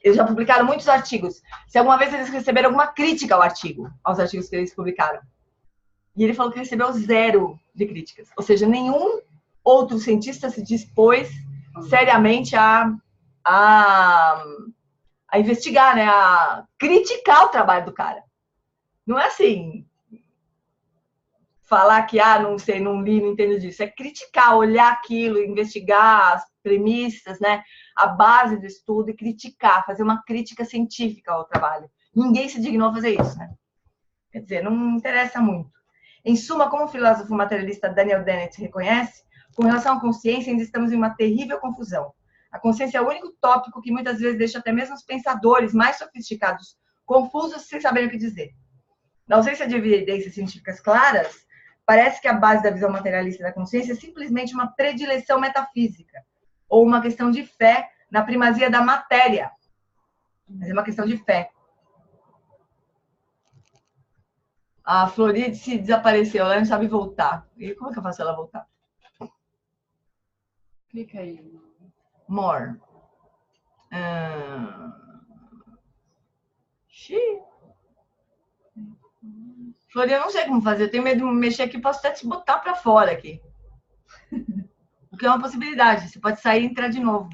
Eles já publicaram muitos artigos. Se alguma vez eles receberam alguma crítica aos artigos que eles publicaram. E ele falou que recebeu 0 de críticas. Ou seja, nenhum outro cientista se dispôs seriamente a investigar, né? A criticar o trabalho do cara. Não é assim, falar que, não sei, não li, não entendo disso. É criticar, olhar aquilo, investigar as premissas, né? A base do estudo e criticar, fazer uma crítica científica ao trabalho. Ninguém se dignou a fazer isso, né? Quer dizer, não interessa muito. Em suma, como o filósofo materialista Daniel Dennett reconhece, com relação à consciência, ainda estamos em uma terrível confusão. A consciência é o único tópico que muitas vezes deixa até mesmo os pensadores mais sofisticados confusos sem saberem o que dizer. Na ausência de evidências científicas claras, parece que a base da visão materialista da consciência é simplesmente uma predileção metafísica, ou uma questão de fé na primazia da matéria. Mas é uma questão de fé. A Floridice desapareceu, ela não sabe voltar. E como é que eu faço ela voltar? Clica aí. More. Flori, eu não sei como fazer. Eu tenho medo de mexer aqui. Posso até te botar para fora aqui. Porque é uma possibilidade. Você pode sair e entrar de novo.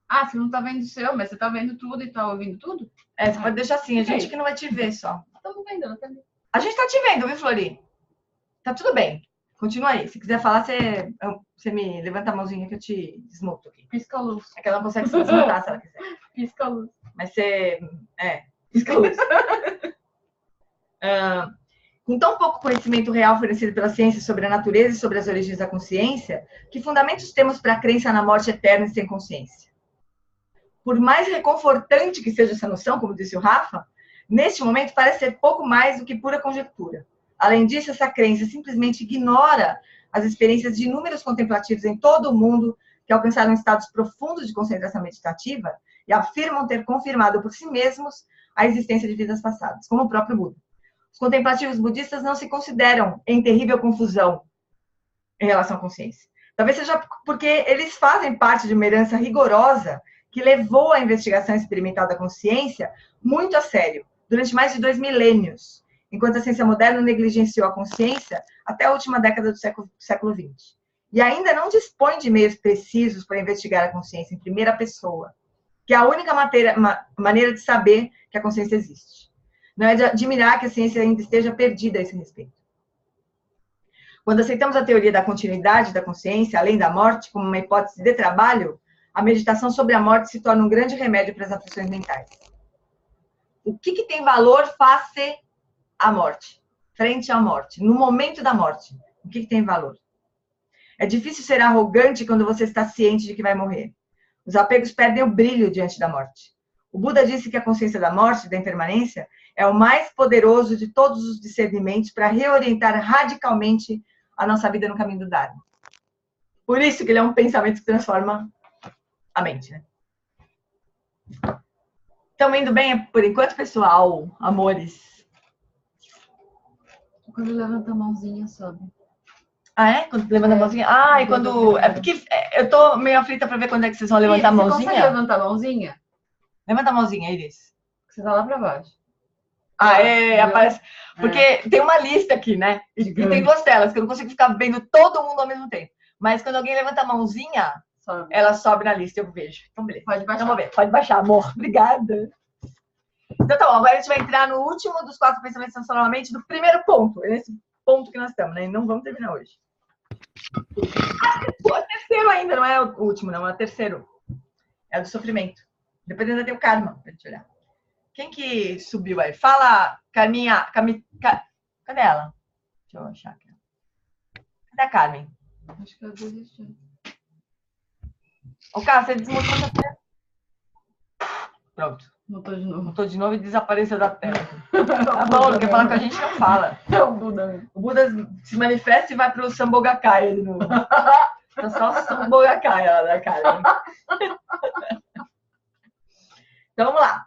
Ah, você não tá vendo o seu, mas você tá vendo tudo e tá ouvindo tudo? Você pode deixar assim. A gente que não vai te ver só. Estamos vendo, ela tá vendo. A gente tá te vendo, viu, Flori? Tá tudo bem. Continua aí. Se quiser falar, você me levanta a mãozinha que eu te desmuto aqui. Pisca a luz. É que ela não consegue se desmutar se ela quiser. Pisca a luz. Mas pisca a luz. Com tão pouco conhecimento real fornecido pela ciência sobre a natureza e sobre as origens da consciência, que fundamentos temos para a crença na morte eterna e sem consciência? Por mais reconfortante que seja essa noção, como disse o Rafa, neste momento parece ser pouco mais do que pura conjectura. Além disso, essa crença simplesmente ignora as experiências de inúmeros contemplativos em todo o mundo que alcançaram estados profundos de concentração meditativa e afirmam ter confirmado por si mesmos a existência de vidas passadas, como o próprio Buda. Os contemplativos budistas não se consideram em terrível confusão em relação à consciência. Talvez seja porque eles fazem parte de uma herança rigorosa que levou a investigação experimental da consciência muito a sério, durante mais de 2 milênios, enquanto a ciência moderna negligenciou a consciência até a última década do século XX. E ainda não dispõe de meios precisos para investigar a consciência em primeira pessoa, que é a única maneira de saber que a consciência existe. Não é de admirar que a ciência ainda esteja perdida a esse respeito. Quando aceitamos a teoria da continuidade da consciência, além da morte, como uma hipótese de trabalho, a meditação sobre a morte se torna um grande remédio para as aflições mentais. O que tem valor face à morte? Frente à morte, no momento da morte, o que tem valor? É difícil ser arrogante quando você está ciente de que vai morrer. Os apegos perdem o brilho diante da morte. O Buda disse que a consciência da morte, da impermanência, é o mais poderoso de todos os discernimentos para reorientar radicalmente a nossa vida no caminho do Dharma. Por isso que ele é um pensamento que transforma a mente, né? Estão indo bem por enquanto, pessoal? Amores? Quando levanta a mãozinha, sobe. Ah, é? Quando levanta a mãozinha? Ah, e quando... É porque eu tô meio aflita para ver quando é que vocês vão levantar a mãozinha. Você consegue levantar a mãozinha? Levanta a mãozinha, Iris. Você tá lá pra baixo. Aparece. Porque tem uma lista aqui, né? E tem 2 telas, que eu não consigo ficar vendo todo mundo ao mesmo tempo. Mas quando alguém levanta a mãozinha, ela sobe na lista, eu vejo. Então, beleza. Pode baixar. Então, vamos ver. Pode baixar, amor. Obrigada. Então, tá bom. Agora a gente vai entrar no último dos 4 pensamentos transformadamente, do primeiro ponto. Nesse ponto que nós estamos, né? E não vamos terminar hoje. É o terceiro ainda, não é o último, não. É o terceiro. É o do sofrimento. Depois ainda tem o karma, pra gente olhar. Quem que subiu aí? Fala, Carminha. Cadê ela? Deixa eu achar aqui. Cadê a Carmen? Acho que eu desisti. Ô, Cá, você desmontou essa tela. Pronto. Mutou de novo. Mutou de novo e desapareceu da tela. Tá bom, não quer falar com a gente, não fala. É o Buda mesmo. O Buda se manifesta e vai pro Sambhogakaya de novo. Tá só o Sambhogakaya lá da Carmen. Então, vamos lá.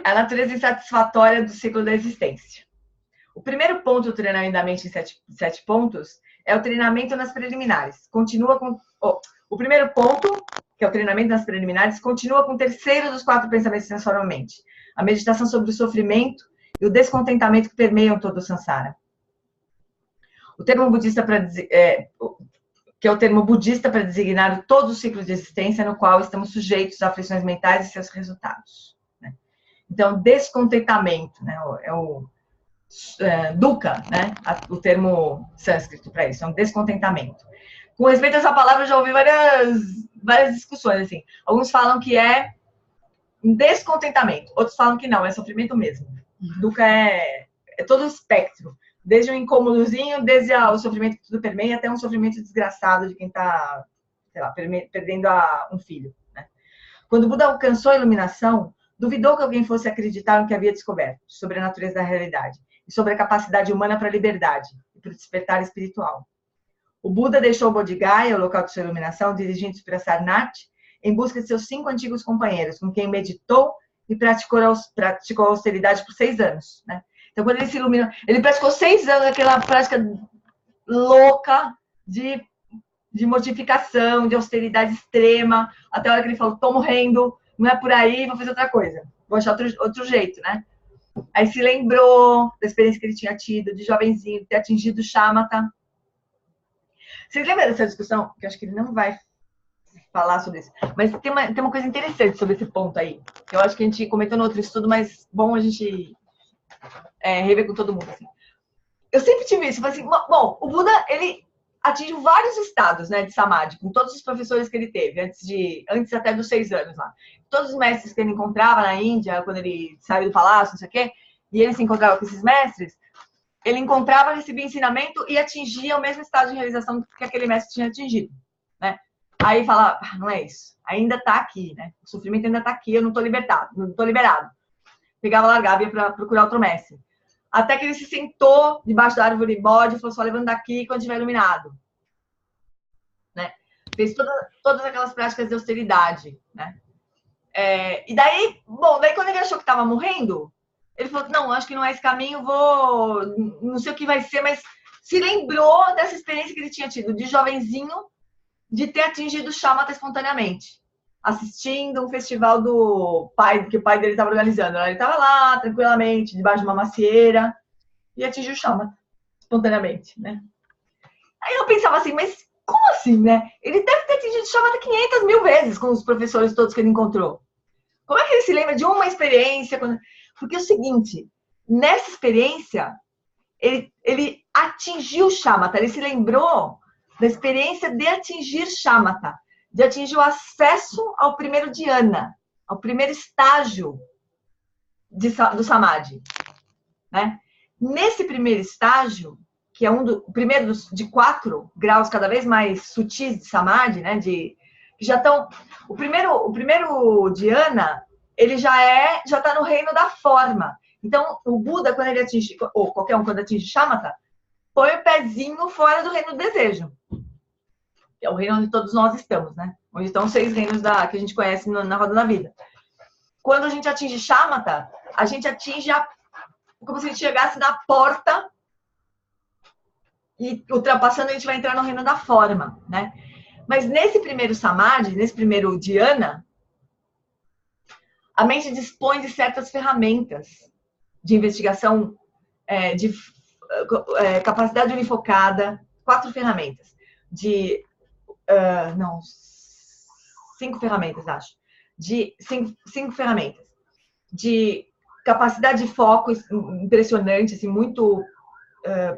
A natureza insatisfatória do ciclo da existência. O primeiro ponto do treinamento da mente em 7 pontos é o treinamento nas preliminares. Continua com... o primeiro ponto, que é o treinamento nas preliminares, continua com o terceiro dos 4 pensamentos que transformam a mente. A meditação sobre o sofrimento e o descontentamento que permeiam todo o samsara. O termo budista que é o termo budista para designar todo o ciclo de existência no qual estamos sujeitos a aflições mentais e seus resultados. Né? Então, descontentamento, né? É o dukkha, né? O termo sânscrito para isso, é um descontentamento. Com respeito a essa palavra, eu já ouvi várias discussões, assim. Alguns falam que é um descontentamento, outros falam que não, é sofrimento mesmo. Dukkha é todo o espectro. Desde um incômodozinho, desde o sofrimento que tudo permeia, até um sofrimento desgraçado de quem está, sei lá, perdendo um filho. Né? Quando Buda alcançou a iluminação, duvidou que alguém fosse acreditar no que havia descoberto sobre a natureza da realidade e sobre a capacidade humana para a liberdade e para o despertar espiritual. O Buda deixou o Bodhigaya, o local de sua iluminação, dirigindo-se para Sarnath, em busca de seus 5 antigos companheiros, com quem meditou e praticou a austeridade por 6 anos. Né? Então, quando ele se iluminou, ele praticou 6 anos aquela prática louca de mortificação, de austeridade extrema, até a hora que ele falou, tô morrendo, não é por aí, vou fazer outra coisa. Vou achar outro jeito, né? Aí se lembrou da experiência que ele tinha tido, de jovenzinho, de ter atingido o Shamatha. Vocês lembram dessa discussão? Que eu acho que ele não vai falar sobre isso. Mas tem uma coisa interessante sobre esse ponto aí. Eu acho que a gente comentou no outro estudo, mas bom a gente rever com todo mundo. Assim. eu sempre tive isso. Assim, bom, o Buda, ele atingiu vários estados, né, de Samadhi, com todos os professores que ele teve, antes até dos 6 anos lá. Todos os mestres que ele encontrava na Índia, quando ele saiu do palácio, não sei o quê, e ele se encontrava com esses mestres, ele encontrava, recebia ensinamento e atingia o mesmo estado de realização que aquele mestre tinha atingido, né? Aí fala, não é isso, ainda tá aqui, né? O sofrimento ainda tá aqui, eu não tô libertado, não tô liberado. Pegava, largava e ia pra procurar outro mestre. Até que ele se sentou debaixo da árvore de bode e falou, só levanta daqui quando estiver iluminado, né? Fez todas aquelas práticas de austeridade, né? E daí, bom, daí quando ele achou que estava morrendo, ele falou, não, acho que não é esse caminho, não sei o que vai ser, mas se lembrou dessa experiência que ele tinha tido de jovenzinho, de ter atingido o Shamatha espontaneamente, assistindo um festival que o pai dele estava organizando. Ele estava lá, tranquilamente, debaixo de uma macieira, e atingiu o Shamatha espontaneamente, né? Aí eu pensava assim, mas como assim, né? Ele deve ter atingido o Shamatha 500 mil vezes com os professores todos que ele encontrou. Como é que ele se lembra de uma experiência? Porque é o seguinte, nessa experiência, ele atingiu o Shamatha, ele se lembrou da experiência de atingir Shamatha, de atingir o acesso ao primeiro dhyana, ao primeiro estágio do Samadhi, né? Nesse primeiro estágio, que é o primeiro de 4 graus cada vez mais sutis de Samadhi, né? Que já estão... O primeiro dhyana, ele já está no reino da forma. Então, o Buda, quando ele atinge, ou qualquer um quando atinge Shamatha, põe o pezinho fora do reino do desejo. É o reino onde todos nós estamos, né? Onde estão os 6 reinos que a gente conhece na roda da vida. Quando a gente atinge Shamatha, a gente atinge como se a gente chegasse na porta e ultrapassando a gente vai entrar no reino da forma, né? Mas nesse primeiro Samadhi, nesse primeiro dhyana, a mente dispõe de certas ferramentas de investigação, de capacidade unifocada, 4 ferramentas. 5 ferramentas, acho. 5 ferramentas. De capacidade de foco impressionante, assim, muito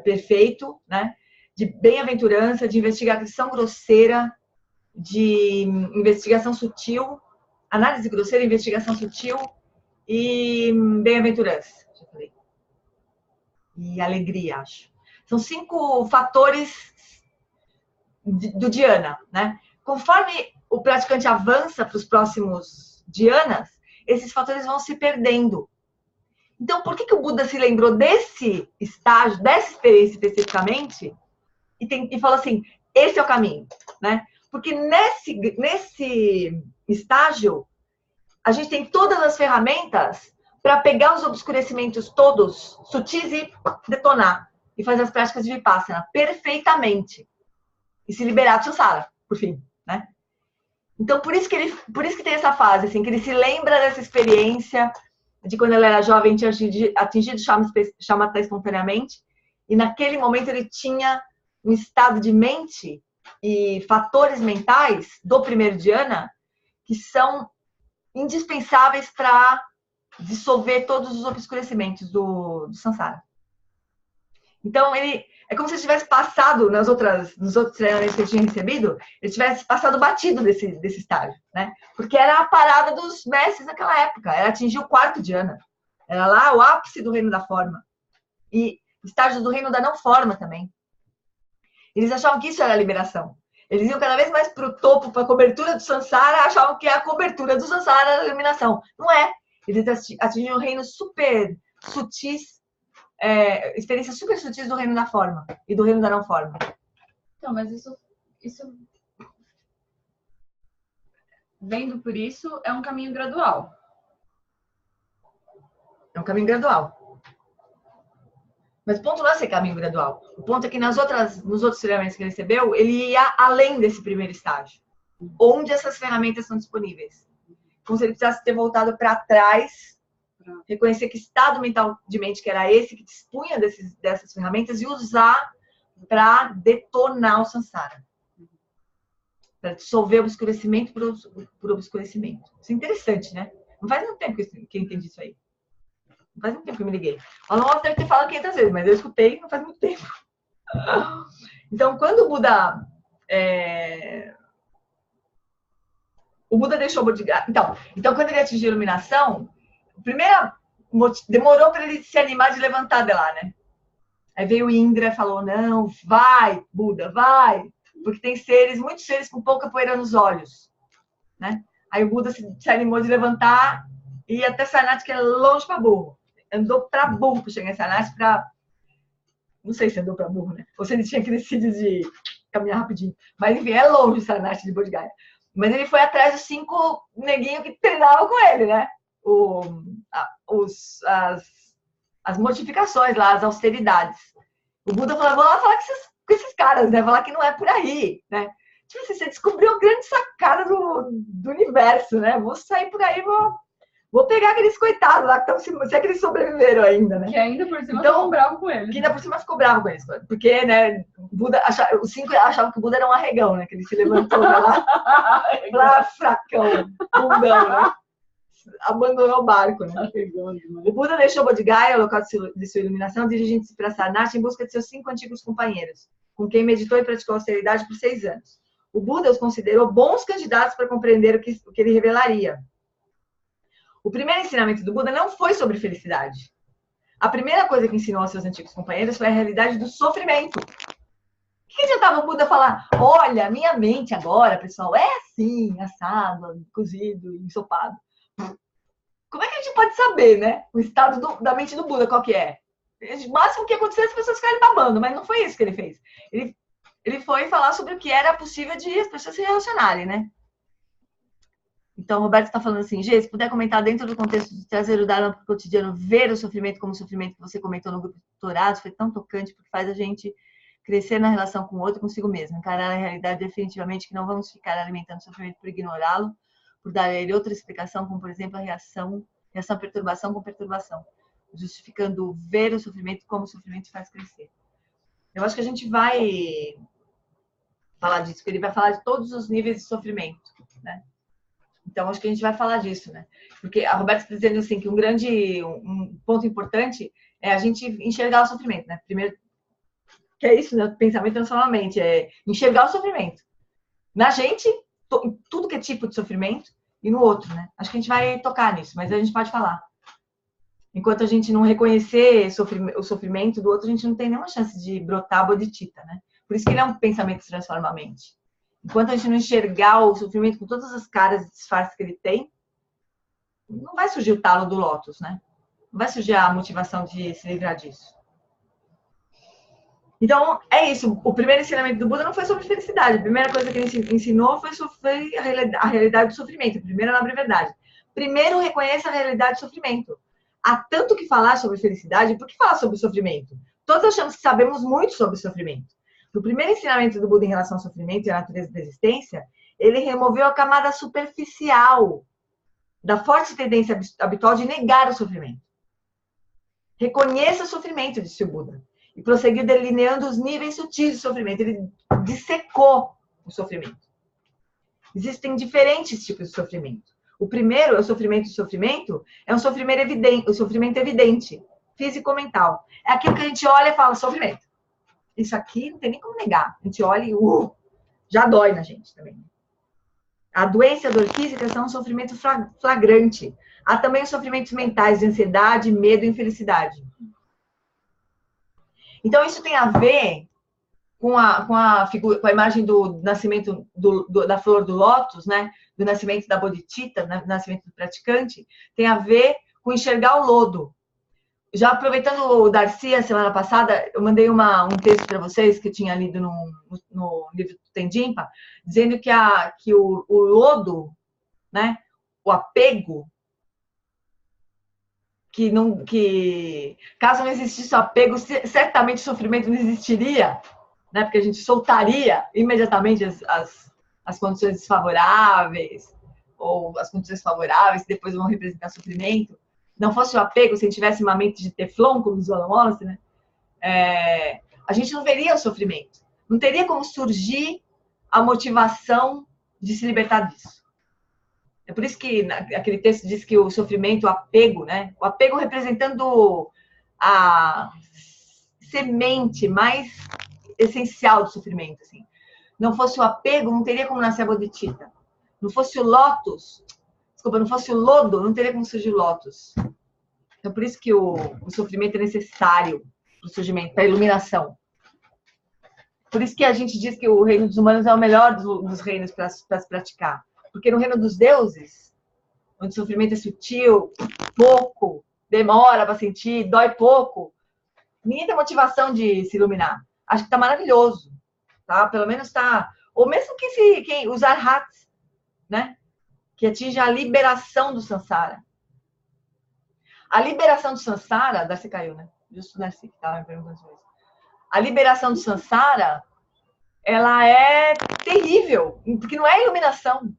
perfeito, né? De bem-aventurança, de investigação grosseira, de investigação sutil, análise grosseira, investigação sutil e bem-aventurança, já falei. E alegria, acho. São 5 fatores do dhyana, né? Conforme o praticante avança para os próximos dhyanas, esses fatores vão se perdendo. Então, por que o Buda se lembrou desse estágio, dessa experiência especificamente, e falou assim, esse é o caminho, né? Porque nesse estágio, a gente tem todas as ferramentas para pegar os obscurecimentos todos sutis e detonar, e fazer as práticas de Vipassana perfeitamente. E se liberar do samsara, por fim, né? Então, por isso que tem essa fase, assim, que ele se lembra dessa experiência de quando ele era jovem, tinha atingido Shamatha espontaneamente, e naquele momento ele tinha um estado de mente e fatores mentais do primeiro dhyana que são indispensáveis para dissolver todos os obscurecimentos do samsara. Então, é como se ele tivesse passado nos outros treinamentos que ele tinha recebido, ele tivesse passado batido desse estágio, né? Porque era a parada dos mestres naquela época, era atingir o 4º dhyana. Era lá o ápice do reino da forma. E estágio do reino da não forma também. Eles achavam que isso era a liberação. Eles iam cada vez mais para o topo, para a cobertura do samsara, achavam que a cobertura do samsara era a iluminação. Não é. Eles atingiam reinos super sutis, experiências super sutis do reino da forma e do reino da não forma. Então, mas isso vendo por isso, é um caminho gradual. É um caminho gradual. Mas o ponto não é ser caminho gradual. O ponto é que nos outros treinamentos que ele recebeu, ele ia além desse primeiro estágio. Onde essas ferramentas são disponíveis. Como se ele precisasse ter voltado para trás, reconhecer que estado mental de mente que era esse, que dispunha dessas ferramentas, e usar para detonar o samsara. Para dissolver o obscurecimento por obscurecimento. Isso é interessante, né? Não faz muito tempo que eu entendi isso aí. Não faz muito tempo que eu me liguei. O Alan Watts deve ter falado 500 vezes, mas eu escutei não faz muito tempo. Então, quando o Buda deixou o Bodhisattva. Então, quando ele atingiu a iluminação, demorou para ele se animar de levantar de lá, né? Aí veio o Indra e falou: não, vai, Buda, vai. Porque tem muitos seres com pouca poeira nos olhos, né? Aí o Buda se animou de levantar e ir até Sarnath, que é longe para burro. Andou para burro para chegar em Sarnath, não sei se andou para burro, né? Ou se ele tinha crescido de caminhar rapidinho. Mas, enfim, é longe Sarnath de Bodh Gaya. Mas ele foi atrás dos 5 neguinhos que treinavam com ele, né? As modificações lá, as austeridades. O Buda falou: vou lá falar com esses caras, né? Falar que não é por aí, né? Tipo assim, você descobriu a grande sacada do universo, né? Vou sair por aí, vou pegar aqueles coitados lá que estão, se é que eles sobreviveram ainda, né? Que ainda por cima ficou bravo com eles. Que ainda por cima ficou bravo com eles. Porque, né, os 5 achavam que o Buda era um arregão, né? Que ele se levantou lá, fracão, bundão, né? Abandonou o barco, né? O Buda deixou Bodh Gaya, o local de sua iluminação, dirigindo-se para Sarnath em busca de seus 5 antigos companheiros, com quem meditou e praticou austeridade por 6 anos. O Buda os considerou bons candidatos para compreender o que ele revelaria. O primeiro ensinamento do Buda não foi sobre felicidade. A primeira coisa que ensinou aos seus antigos companheiros foi a realidade do sofrimento. O que adiantava o Buda falar: olha, minha mente agora, pessoal, é assim, assado, cozido, ensopado. Como é que a gente pode saber, né? O estado da mente do Buda, qual que é? O máximo que aconteceu é as pessoas ficarem babando, mas não foi isso que ele fez. Ele foi falar sobre o que era possível de as pessoas se relacionarem, né? Então, o Roberto está falando assim: Gê, se puder comentar dentro do contexto de trazer o Dharma para o cotidiano, ver o sofrimento como o sofrimento que você comentou no grupo de tutorados, foi tão tocante, porque faz a gente crescer na relação com o outro e consigo mesmo. Encarar a realidade definitivamente, que não vamos ficar alimentando o sofrimento por ignorá-lo, por dar a ele outra explicação, como, por exemplo, a reação perturbação com perturbação, justificando ver o sofrimento como o sofrimento faz crescer. Eu acho que a gente vai falar disso, porque ele vai falar de todos os níveis de sofrimento, né? Então, acho que a gente vai falar disso, né? Porque a Roberta está dizendo assim, que um ponto importante é a gente enxergar o sofrimento, né? Primeiro, que é isso, né? O pensamento transforma a mente, é enxergar o sofrimento. Na gente, tudo que é tipo de sofrimento, e no outro, né? Acho que a gente vai tocar nisso, mas a gente pode falar. Enquanto a gente não reconhecer o sofrimento do outro, a gente não tem nenhuma chance de brotar bodhicitta, né? Por isso que ele é um pensamento que transforma a mente. Enquanto a gente não enxergar o sofrimento com todas as caras e disfarces que ele tem, não vai surgir o talo do lótus, né? Não vai surgir a motivação de se livrar disso. Então, é isso. O primeiro ensinamento do Buda não foi sobre felicidade. A primeira coisa que ele ensinou foi a realidade do sofrimento. Primeiro, na brevidade. Primeiro, reconheça a realidade do sofrimento. Há tanto que falar sobre felicidade, por que falar sobre sofrimento? Todos achamos que sabemos muito sobre sofrimento. No primeiro ensinamento do Buda em relação ao sofrimento e à natureza da existência, ele removeu a camada superficial da forte tendência habitual de negar o sofrimento. Reconheça o sofrimento, disse o Buda. E prosseguiu delineando os níveis sutis de sofrimento. Ele dissecou o sofrimento. Existem diferentes tipos de sofrimento. O primeiro é o sofrimento de sofrimento, é um sofrimento evidente, físico-mental. É aquilo que a gente olha e fala, sofrimento. Isso aqui não tem nem como negar. A gente olha e já dói na gente também. A doença e a dor física são um sofrimento flagrante. Há também os sofrimentos mentais de ansiedade, medo e infelicidade. Então, isso tem a ver com a imagem do nascimento da flor do lótus, né? Do nascimento da bodhicitta, do nascimento do praticante, tem a ver com enxergar o lodo. Já aproveitando o Darcy, a semana passada, eu mandei um texto para vocês que eu tinha lido no livro do Tendimpa, dizendo que o lodo, né? O apego, que caso não existisse o apego, certamente o sofrimento não existiria, né? Porque a gente soltaria imediatamente as condições desfavoráveis, ou as condições favoráveis, que depois vão representar sofrimento. Não fosse o apego, se a gente tivesse uma mente de teflon, como diz o Alan Wallace, né? A gente não veria o sofrimento. Não teria como surgir a motivação de se libertar disso. É por isso que aquele texto diz que o sofrimento, o apego, né? O apego representando a semente mais essencial do sofrimento, assim. Não fosse o apego, não teria como nascer a bodhicitta. Não fosse o lótus, desculpa, não fosse o lodo, não teria como surgir o lótus. Então, por isso que o sofrimento é necessário para o surgimento, para a iluminação. Por isso que a gente diz que o reino dos humanos é o melhor dos reinos para se praticar. Porque no reino dos deuses, onde o sofrimento é sutil, pouco, demora para sentir, dói pouco, ninguém tem motivação de se iluminar. Acho que está maravilhoso. Tá? Pelo menos está... Ou mesmo que quem os arhats, né? Que atinge a liberação do samsara. A liberação do samsara... Darcy caiu, né? Justo o Darcy que estava me perguntando sobre isso. A liberação do samsara, ela é terrível, porque não é iluminação.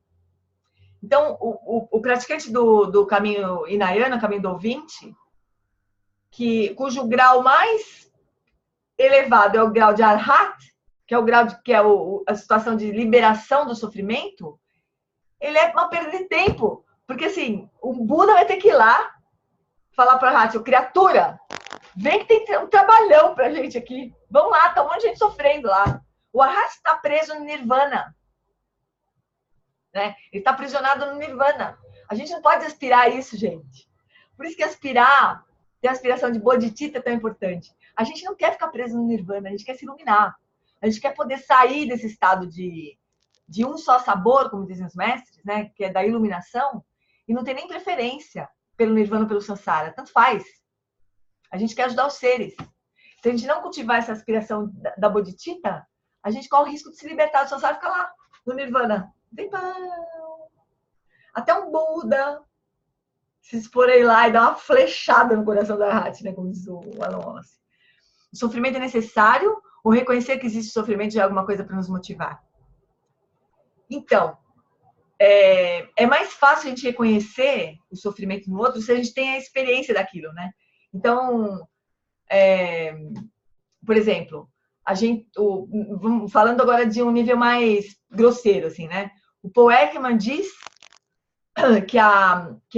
Então, o praticante do caminho Hinayana, caminho do ouvinte, cujo grau mais elevado é o grau de Arhat, que é o grau que é a situação de liberação do sofrimento, ele é uma perda de tempo. Porque, assim, o Buda vai ter que ir lá falar para o Arhat, criatura, vem que tem um trabalhão pra gente aqui. Vamos lá, tá um monte de gente sofrendo lá. O Arhat está preso no Nirvana. Né? Ele está aprisionado no Nirvana. A gente não pode aspirar a isso, gente. Por isso que aspirar, ter a aspiração de bodhicitta é tão importante. A gente não quer ficar preso no Nirvana, a gente quer se iluminar. A gente quer poder sair desse estado de um só sabor, como dizem os mestres, né? Que é da iluminação, e não ter nem preferência pelo Nirvana ou pelo Samsara. Tanto faz. A gente quer ajudar os seres. Se a gente não cultivar essa aspiração da bodhicitta, a gente corre o risco de se libertar do Samsara e ficar lá, no Nirvana. Até um Buda se expor aí lá e dar uma flechada no coração da Arhat, né? Como diz o Alan Wallace. O sofrimento é necessário ou reconhecer que existe sofrimento já é alguma coisa para nos motivar? Então, é mais fácil a gente reconhecer o sofrimento no outro se a gente tem a experiência daquilo, né? Então, por exemplo, falando agora de um nível mais grosseiro, assim, né? O Paul Ekman diz que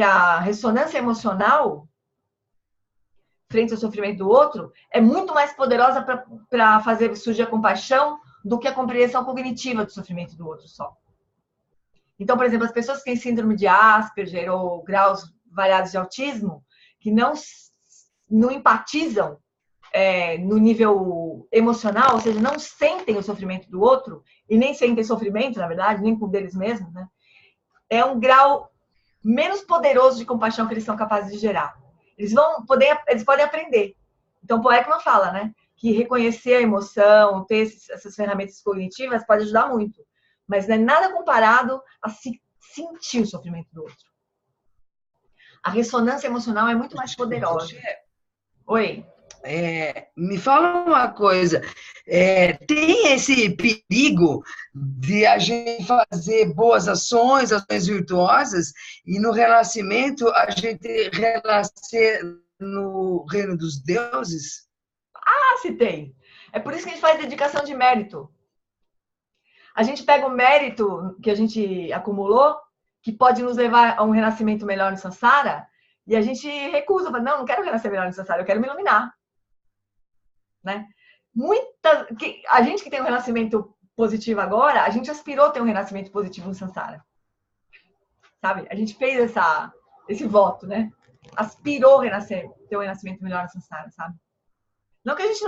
a ressonância emocional frente ao sofrimento do outro é muito mais poderosa para fazer surgir a compaixão do que a compreensão cognitiva do sofrimento do outro só. Então, por exemplo, as pessoas que têm síndrome de Asperger ou graus variados de autismo, que não empatizam no nível emocional, ou seja, não sentem o sofrimento do outro, e nem sentem sofrimento, na verdade, nem com deles mesmos, né? É um grau menos poderoso de compaixão que eles são capazes de gerar. Eles podem aprender. Então, Paul Ekman fala, né? Que reconhecer a emoção, ter essas ferramentas cognitivas pode ajudar muito. Mas não é nada comparado a sentir o sofrimento do outro. A ressonância emocional é muito mais poderosa. Oi. Me fala uma coisa, tem esse perigo de a gente fazer boas ações virtuosas, e no renascimento a gente renascer no reino dos deuses? Ah, se tem. É por isso que a gente faz dedicação de mérito. A gente pega o mérito que a gente acumulou, que pode nos levar a um renascimento melhor no Samsara, e a gente recusa, fala, não quero renascer melhor no Samsara, eu quero me iluminar. Né? A gente que tem um renascimento positivo agora, a gente aspirou ter um renascimento positivo no Samsara. Sabe? A gente fez esse voto, né? Aspirou ter um renascimento melhor no Samsara, sabe? Não que a gente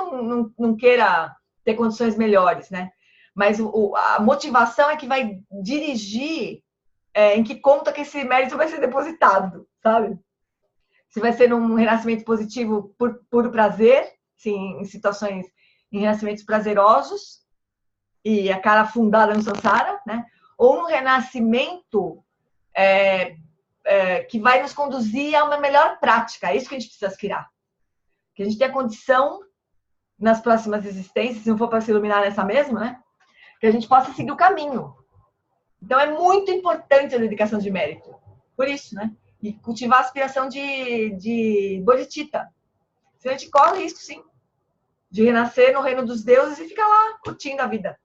não queira ter condições melhores, né? Mas a motivação é que vai dirigir em que conta que esse mérito vai ser depositado, sabe? Se vai ser num renascimento positivo por puro prazer, sim, em renascimentos prazerosos e a cara afundada no Samsara, né? Ou um renascimento que vai nos conduzir a uma melhor prática. É isso que a gente precisa aspirar. Que a gente tenha condição nas próximas existências, se não for para se iluminar nessa mesma, né? Que a gente possa seguir o caminho. Então, é muito importante a dedicação de mérito. Por isso, né? E cultivar a aspiração de bodhicitta. Senão a gente corre risco, sim, de renascer no reino dos deuses e ficar lá curtindo a vida.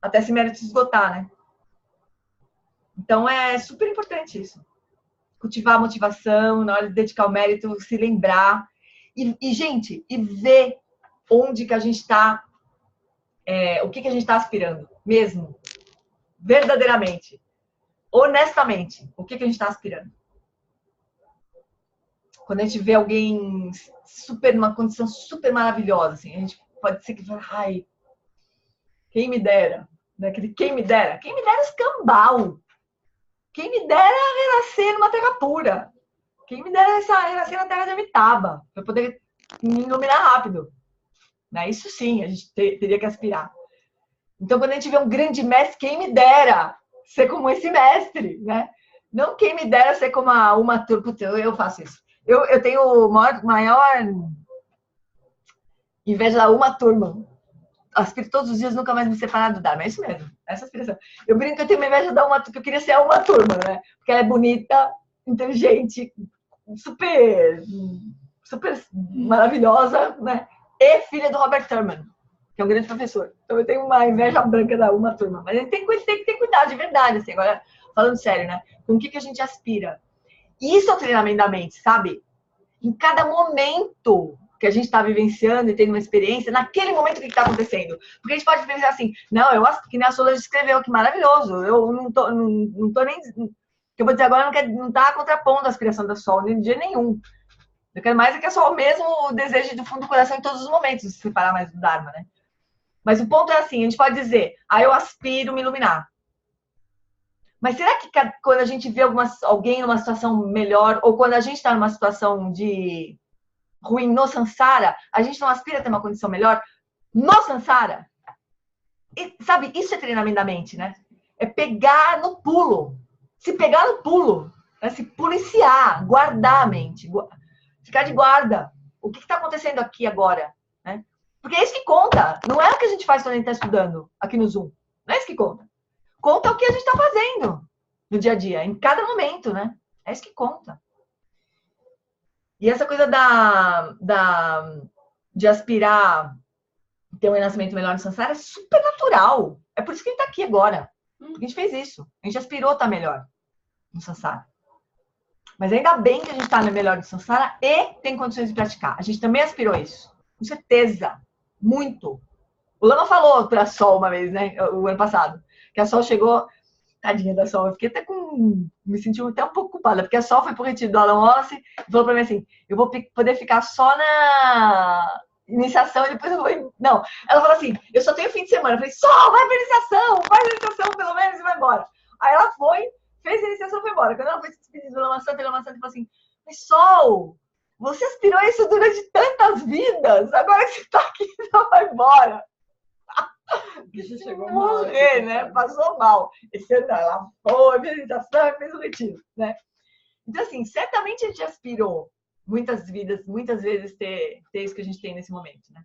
Até esse mérito se esgotar, né? Então, é super importante isso. Cultivar a motivação, na hora de dedicar o mérito, se lembrar. Gente, e ver onde que a gente está, o que a gente está aspirando, mesmo, verdadeiramente, honestamente, o que a gente está aspirando. Quando a gente vê alguém numa condição super maravilhosa, assim, a gente pode ser que fale, ai, quem me dera, né? Quem me dera escambau. Quem me dera renascer numa terra pura. Quem me dera renascer na terra de Amitabha, para poder me iluminar rápido. Né? Isso sim, a gente teria que aspirar. Então, quando a gente vê um grande mestre, quem me dera ser como esse mestre, né? Não quem me dera ser como uma turma. Eu faço isso. Eu tenho maior inveja da uma turma. Aspiro todos os dias nunca mais me separar do Dharma. É isso mesmo. Essa aspiração. Eu brinco que eu tenho uma inveja da uma turma, que eu queria ser uma turma, né? Porque ela é bonita, inteligente, super maravilhosa, né? E filha do Robert Thurman, que é um grande professor. Então eu tenho uma inveja branca da uma turma. Mas a gente tem que ter cuidado, de verdade. Assim. Agora, falando sério, né? Com o que a gente aspira? Isso é o treinamento da mente, sabe? Em cada momento que a gente está vivenciando e tendo uma experiência, naquele momento o que está acontecendo. Porque a gente pode pensar assim, não, que nem a Solange escreveu, que maravilhoso. Eu não tô nem... O que eu vou dizer agora não está contrapondo a aspiração da Sol, nem de dia nenhum. Eu quero mais é que é só o mesmo desejo do fundo do coração em todos os momentos, se separar mais do Dharma, né? Mas o ponto é assim, a gente pode dizer, eu aspiro me iluminar. Mas será que quando a gente vê alguém numa situação melhor, ou quando a gente está numa situação de ruim no Sansara, a gente não aspira a ter uma condição melhor no Sansara? E, sabe, isso é treinamento da mente, né? É pegar no pulo. Se pegar no pulo, é se policiar, guardar a mente, ficar de guarda. O que está acontecendo aqui agora? Né? Porque é isso que conta. Não é o que a gente faz quando a gente está estudando aqui no Zoom. Não é isso que conta. Conta o que a gente está fazendo no dia a dia, em cada momento, né? É isso que conta. E essa coisa de aspirar ter um renascimento melhor no Sansara é super natural. É por isso que a gente está aqui agora. Porque a gente fez isso. A gente aspirou a estar melhor no Sansara. Mas ainda bem que a gente está no melhor do Sansara e tem condições de praticar. A gente também aspirou isso. Com certeza. Muito. O Lama falou para a Sol uma vez, né? O ano passado. Que a Sol chegou... Tadinha da Sol. Eu fiquei até me senti até um pouco culpada. Porque a Sol foi pro retiro do Alan Wallace e falou para mim assim, eu vou poder ficar só na iniciação e depois eu vou... Não. Ela falou assim, eu só tenho fim de semana. Eu falei, Sol, vai pra iniciação. Faz a iniciação pelo menos e vai embora. Aí ela foi, fez a iniciação e foi embora. Quando ela foi se despedir do Lama Santa, falou assim, mas Sol, você aspirou isso durante tantas vidas. Agora que você tá aqui, você vai embora. Bicho chegou morrer, mal, né? Passou mal. Esse ano ela foi, meditação e fez o retiro, né? Então, assim, certamente a gente aspirou muitas vezes ter isso que a gente tem nesse momento, né?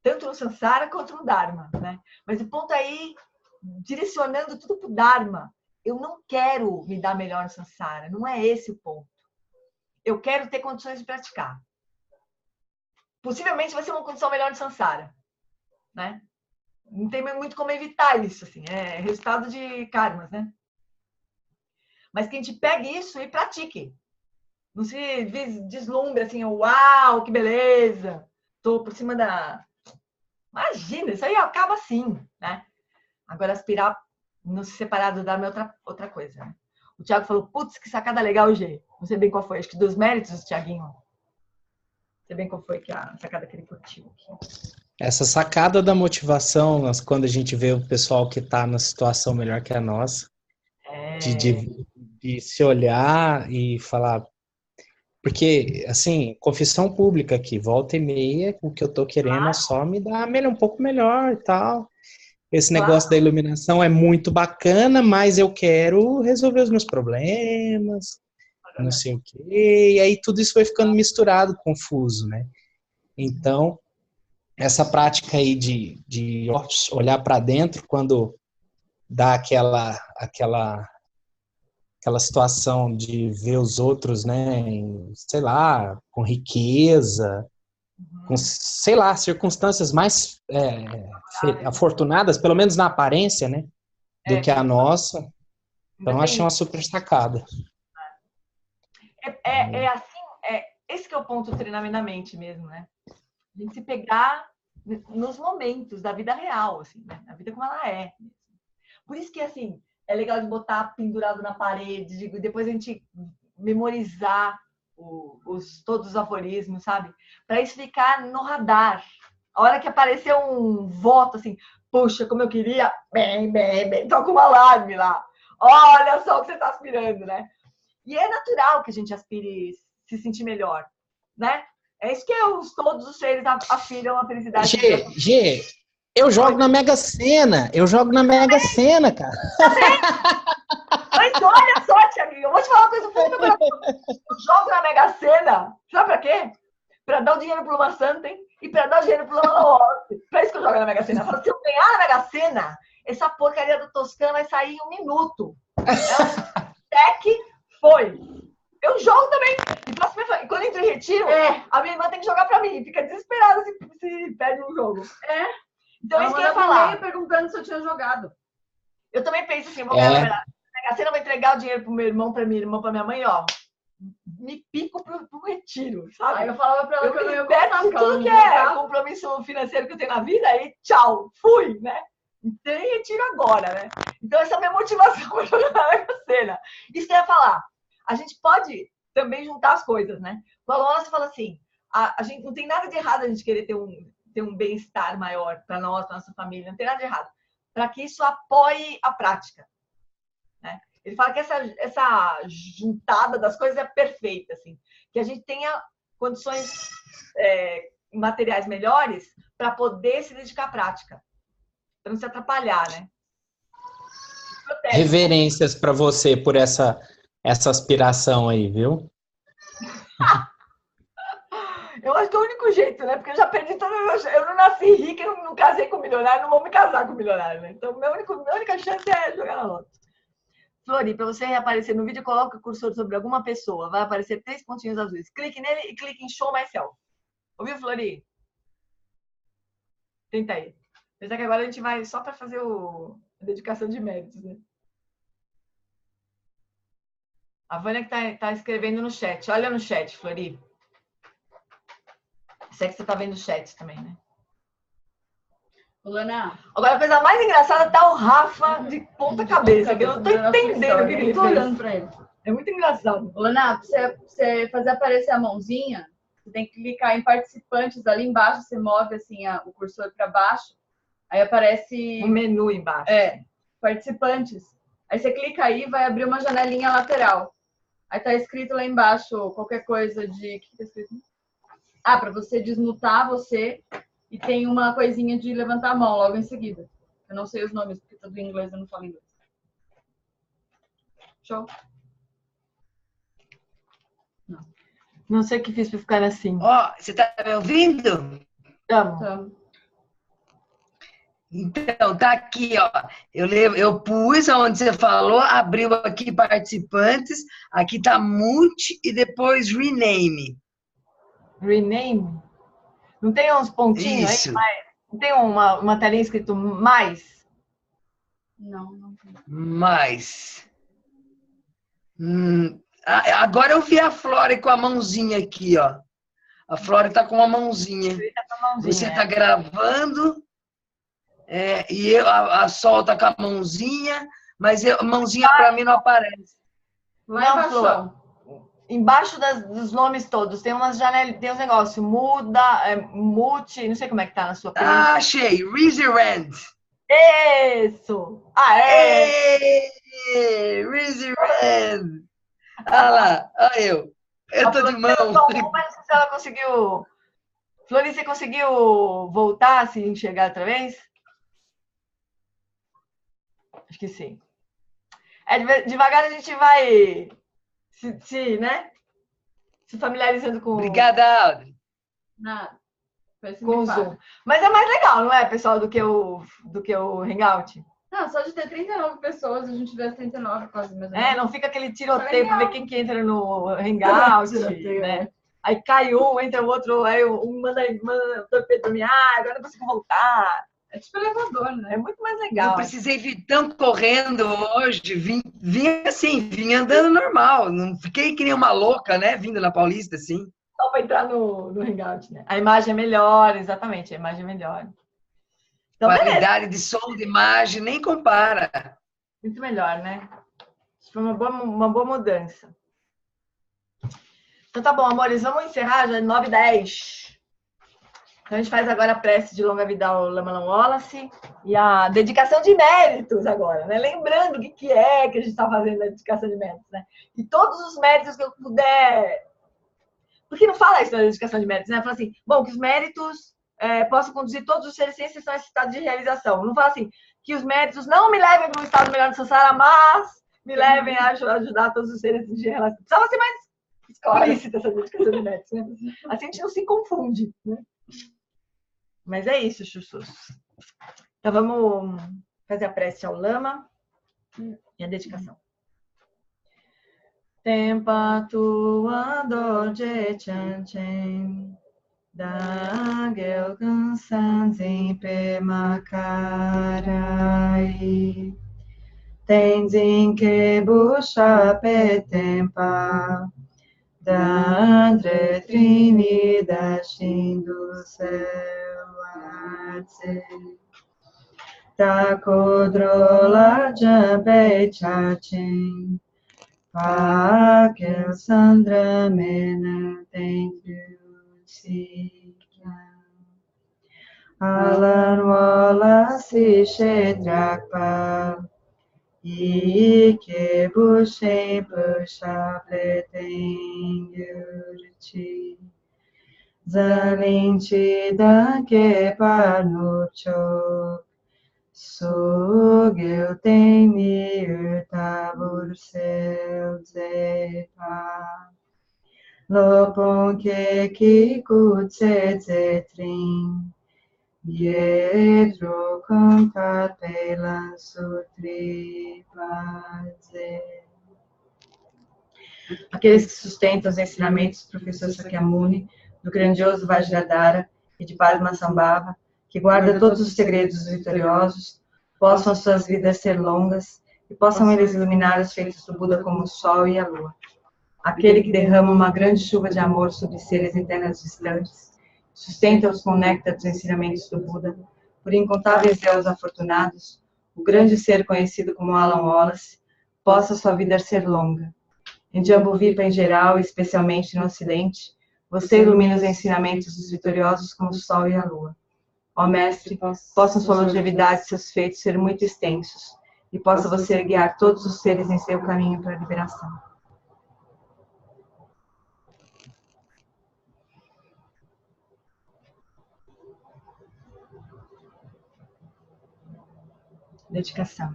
Tanto no Sansara quanto no Dharma, né? Mas o ponto aí, direcionando tudo pro Dharma, eu não quero me dar melhor no Sansara, não é esse o ponto. Eu quero ter condições de praticar. Possivelmente vai ser uma condição melhor no Sansara, né? Não tem muito como evitar isso, assim, é resultado de karmas, né? Mas que a gente pegue isso e pratique. Não se deslumbre assim, uau, que beleza, tô por cima da... Imagina, isso aí acaba assim, né? Agora, aspirar, não se separar do Dharma é outra coisa, né? O Thiago falou, putz, que sacada legal, G. Não sei bem qual foi, acho que dos méritos, Thiaguinho. Não sei bem qual foi que a sacada que ele curtiu aqui. Essa sacada da motivação, quando a gente vê o pessoal que está na situação melhor que a nossa, de se olhar e falar... Porque, assim, confissão pública aqui, volta e meia, o que eu tô querendo é só me dar um pouco melhor e tal. Esse negócio da iluminação é muito bacana, mas eu quero resolver os meus problemas, não sei o quê. E aí tudo isso vai ficando misturado, confuso, né? Então... essa prática aí de olhar para dentro quando dá aquela situação de ver os outros, né, sei lá, com riqueza, com, sei lá, circunstâncias mais afortunadas, pelo menos na aparência, né, do que a nossa. Então, achei uma super sacada. É assim, esse que é o ponto do treinamento da mente mesmo, né? A gente se pegar nos momentos da vida real, assim, né? A vida como ela é. Por isso que, assim, é legal de botar pendurado na parede, depois a gente memorizar todos os aforismos, sabe? Para isso ficar no radar. A hora que aparecer um voto, assim, puxa, como eu queria, bem, toca um alarme lá. Olha só o que você está aspirando, né? E é natural que a gente aspire se sentir melhor, né? É isso que todos os seres aspiram a felicidade. Gê, eu jogo na Mega Sena. Eu jogo na Mega Sena, cara. Mas olha só, Thiaguinho, eu vou te falar uma coisa do fundo do meu coração. Eu jogo na Mega Sena, sabe pra quê? Pra dar o dinheiro pro Luma Santen e pra dar o dinheiro pro Luma Lotte. Pra isso que eu jogo na Mega Sena. Eu falo, se eu ganhar na Mega Sena, essa porcaria do Toscana vai sair em 1 minuto. Cheque foi. Eu jogo também. E quando entra em retiro, a minha irmã tem que jogar pra mim. Fica desesperada se perde um jogo. Então, isso que eu ia falar. Perguntando se eu tinha jogado. Eu também penso assim, vou ganhar na Mega Sena, vou entregar o dinheiro pro meu irmão, pra minha irmã, pra minha mãe, ó. Me pico pro retiro, sabe? Aí eu falava pra ela que eu não ia contar de tudo que é compromisso financeiro que eu tenho na vida e tchau, fui, né? Tem retiro agora, né? Então essa é a minha motivação para jogar na Mega Sena. Isso que eu ia falar. A gente pode também juntar as coisas, né? O Alonso fala assim, a gente não tem nada de errado a gente querer ter um bem-estar maior para nós, para nossa família, não tem nada de errado. Para que isso apoie a prática, né? Ele fala que essa juntada das coisas é perfeita, assim, que a gente tenha condições materiais melhores para poder se dedicar à prática, para não se atrapalhar, né? Reverências para você por essa aspiração aí, viu? Eu acho que é o único jeito, né? Porque eu já perdi todas as... Eu não nasci rica, eu não casei com milionário, não vou me casar com milionário, né? Então, minha única chance é jogar na loto. Flori, para você reaparecer no vídeo, coloca o cursor sobre alguma pessoa. Vai aparecer 3 pontinhos azuis. Clique nele e clique em Show Myself. Ouviu, Flori? Tenta aí. Apesar que agora a gente vai só para fazer a dedicação de méritos, né? A Vânia que tá escrevendo no chat. Olha no chat, Flori. Sei que você tá vendo o chat também, né? Lana. Agora, a coisa mais engraçada tá o Rafa de ponta cabeça, que eu não tô entendendo o que ele tô fez. olhando pra ele. É muito engraçado. Lana, pra você fazer aparecer a mãozinha, você tem que clicar em participantes ali embaixo, você move assim o cursor para baixo, aí aparece... Um menu embaixo. Participantes. Aí você clica aí, vai abrir uma janelinha lateral. Aí tá escrito lá embaixo qualquer coisa de... O que tá escrito? Para você desmutar você, e tem uma coisinha de levantar a mão logo em seguida. Eu não sei os nomes, porque tudo em inglês, eu não falo inglês. Show? Não sei o que fiz para ficar assim. Você tá me ouvindo? Amo. Então, tá aqui, ó. Eu pus onde você falou, abriu aqui participantes, aqui tá mute e depois rename. Rename? Não tem uns pontinhos Isso. aí? Não tem uma telinha escrito mais? Não tem. Mais. Agora eu vi a Flora com a mãozinha aqui, ó. A Flora tá com a mãozinha. Você tá gravando, e a Sol tá com a mãozinha, mas a mãozinha para mim não aparece. Não, Flor. Embaixo dos nomes todos, tem umas janelas, tem uns negócios, muda, mute, não sei como é que tá na sua playlist. Achei, Raise Your Hand. Isso! Raise Your Hand. Olha lá, olha eu. Eu tô de mão. Mas não sei se ela conseguiu... Flori, você conseguiu voltar, se enxergar outra vez? Acho que sim. Devagar a gente vai se familiarizando com... Obrigada, Audrey. Nada. Com o Zoom. Mas é mais legal, não é, pessoal, do que o Hangout? Não, só de ter 39 pessoas, a gente vê as 39 quase mesmo. Não fica aquele tiroteio para ver quem que entra no Hangout, né? Aí cai um, entra o outro, aí um manda torpedo pra mim, agora não consigo voltar. É tipo elevador, né? É muito mais Não legal. precisei vir tanto correndo hoje, vim assim, vim andando normal, não fiquei que nem uma louca, né, vindo na Paulista, assim. Só para entrar no Hangout, né? A imagem é melhor, exatamente, a imagem é melhor. Então, beleza. Qualidade de som, de imagem, nem compara. Muito melhor, né? Foi uma boa mudança. Então tá bom, amores, vamos encerrar já 9h10. Então a gente faz agora a prece de longa vida ao Lama Wallace e a dedicação de méritos agora, né? Lembrando o que é que a gente está fazendo na dedicação de méritos, né? E todos os méritos que eu puder... Porque não fala isso na dedicação de méritos, né? Fala assim, bom, que os méritos possam conduzir todos os seres sem exceção a esse estado de realização. Não fala assim, que os méritos não me levem para um estado melhor de Sansara, mas me levem a ajudar todos os seres de relação. Precisava ser mais explícita essa dedicação de méritos, né? Assim a gente não se confunde, né? Mas é isso, chuchus. Então vamos fazer a prece ao Lama e a dedicação. Tempa tua doje chanchen dagel kansanzin pe makarai tenzin ke busha pe tempa Dandre Trinidad Shindu Selatse Takodrola Jambe Chachin Pakel Sandra Mena Tendrutsika Alan Wallace Shedrakpa E que bushem puxa pretendurti Zalinte da que panucho Sugil tem mi urtabur seu zepa Lopon que kutse zetrin Yedro cantar pela sutri fazer. Aqueles que sustentam os ensinamentos do professor Sakyamuni, do grandioso Vajradhara e de Padmasambhava, que guarda todos os segredos dos vitoriosos, possam suas vidas ser longas e possam eles iluminar os feitos do Buda como o sol e a lua. Aquele que derrama uma grande chuva de amor sobre seres em terras distantes, sustenta-os com o néctar dos ensinamentos do Buda, por incontáveis deus afortunados, o grande ser conhecido como Alan Wallace, possa sua vida ser longa. Em Jambuvipa em geral, e especialmente no Ocidente, você ilumina os ensinamentos dos vitoriosos como o sol e a lua. Ó Mestre, possam sua longevidade e seus feitos ser muito extensos, e possa você guiar todos os seres em seu caminho para a liberação. Dedicação.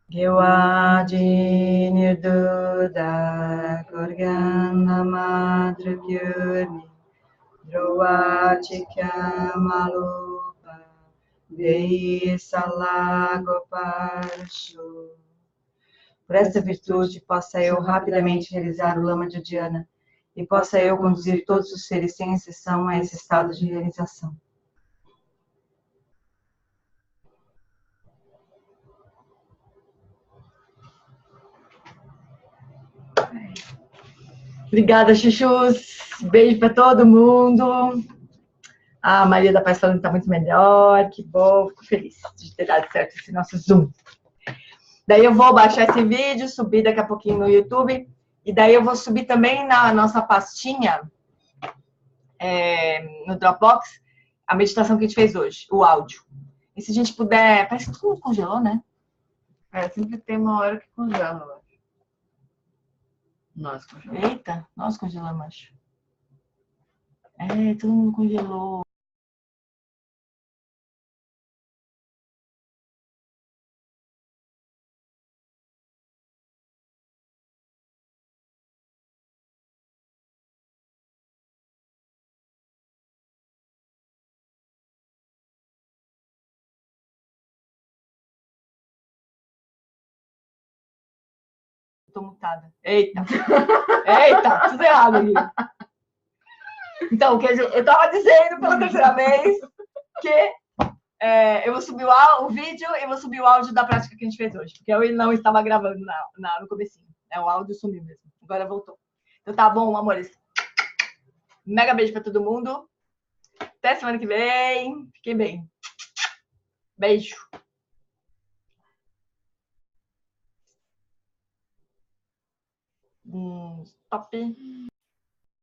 Gyawadi Nirduda Gorgana Madra Gyurni Droatika Malupa Vei Salagoparshu. Por esta virtude, possa eu rapidamente realizar o Lama de Udiana e possa eu conduzir todos os seres sem exceção a esse estado de realização. Obrigada, chuchus. Beijo para todo mundo. A Maria da Paz falando que está muito melhor. Que bom, fico feliz de ter dado certo esse nosso Zoom. Daí eu vou baixar esse vídeo, subir daqui a pouquinho no YouTube. E daí eu vou subir também na nossa pastinha, no Dropbox, a meditação que a gente fez hoje, o áudio. E se a gente puder... Parece que tudo congelou, né? Sempre tem uma hora que congela. Nós congelamos. Eita, nós congelamos, acho. Todo mundo congelou. Tô mutada. Eita! Eita! Tudo errado aqui. Então, eu estava dizendo pela terceira vez que Eu vou subir o vídeo e vou subir o áudio da prática que a gente fez hoje, porque eu não estava gravando no comecinho. O áudio sumiu mesmo. Agora voltou. Então tá bom, amores. Mega beijo pra todo mundo. Até semana que vem. Fiquem bem. Beijo. Top.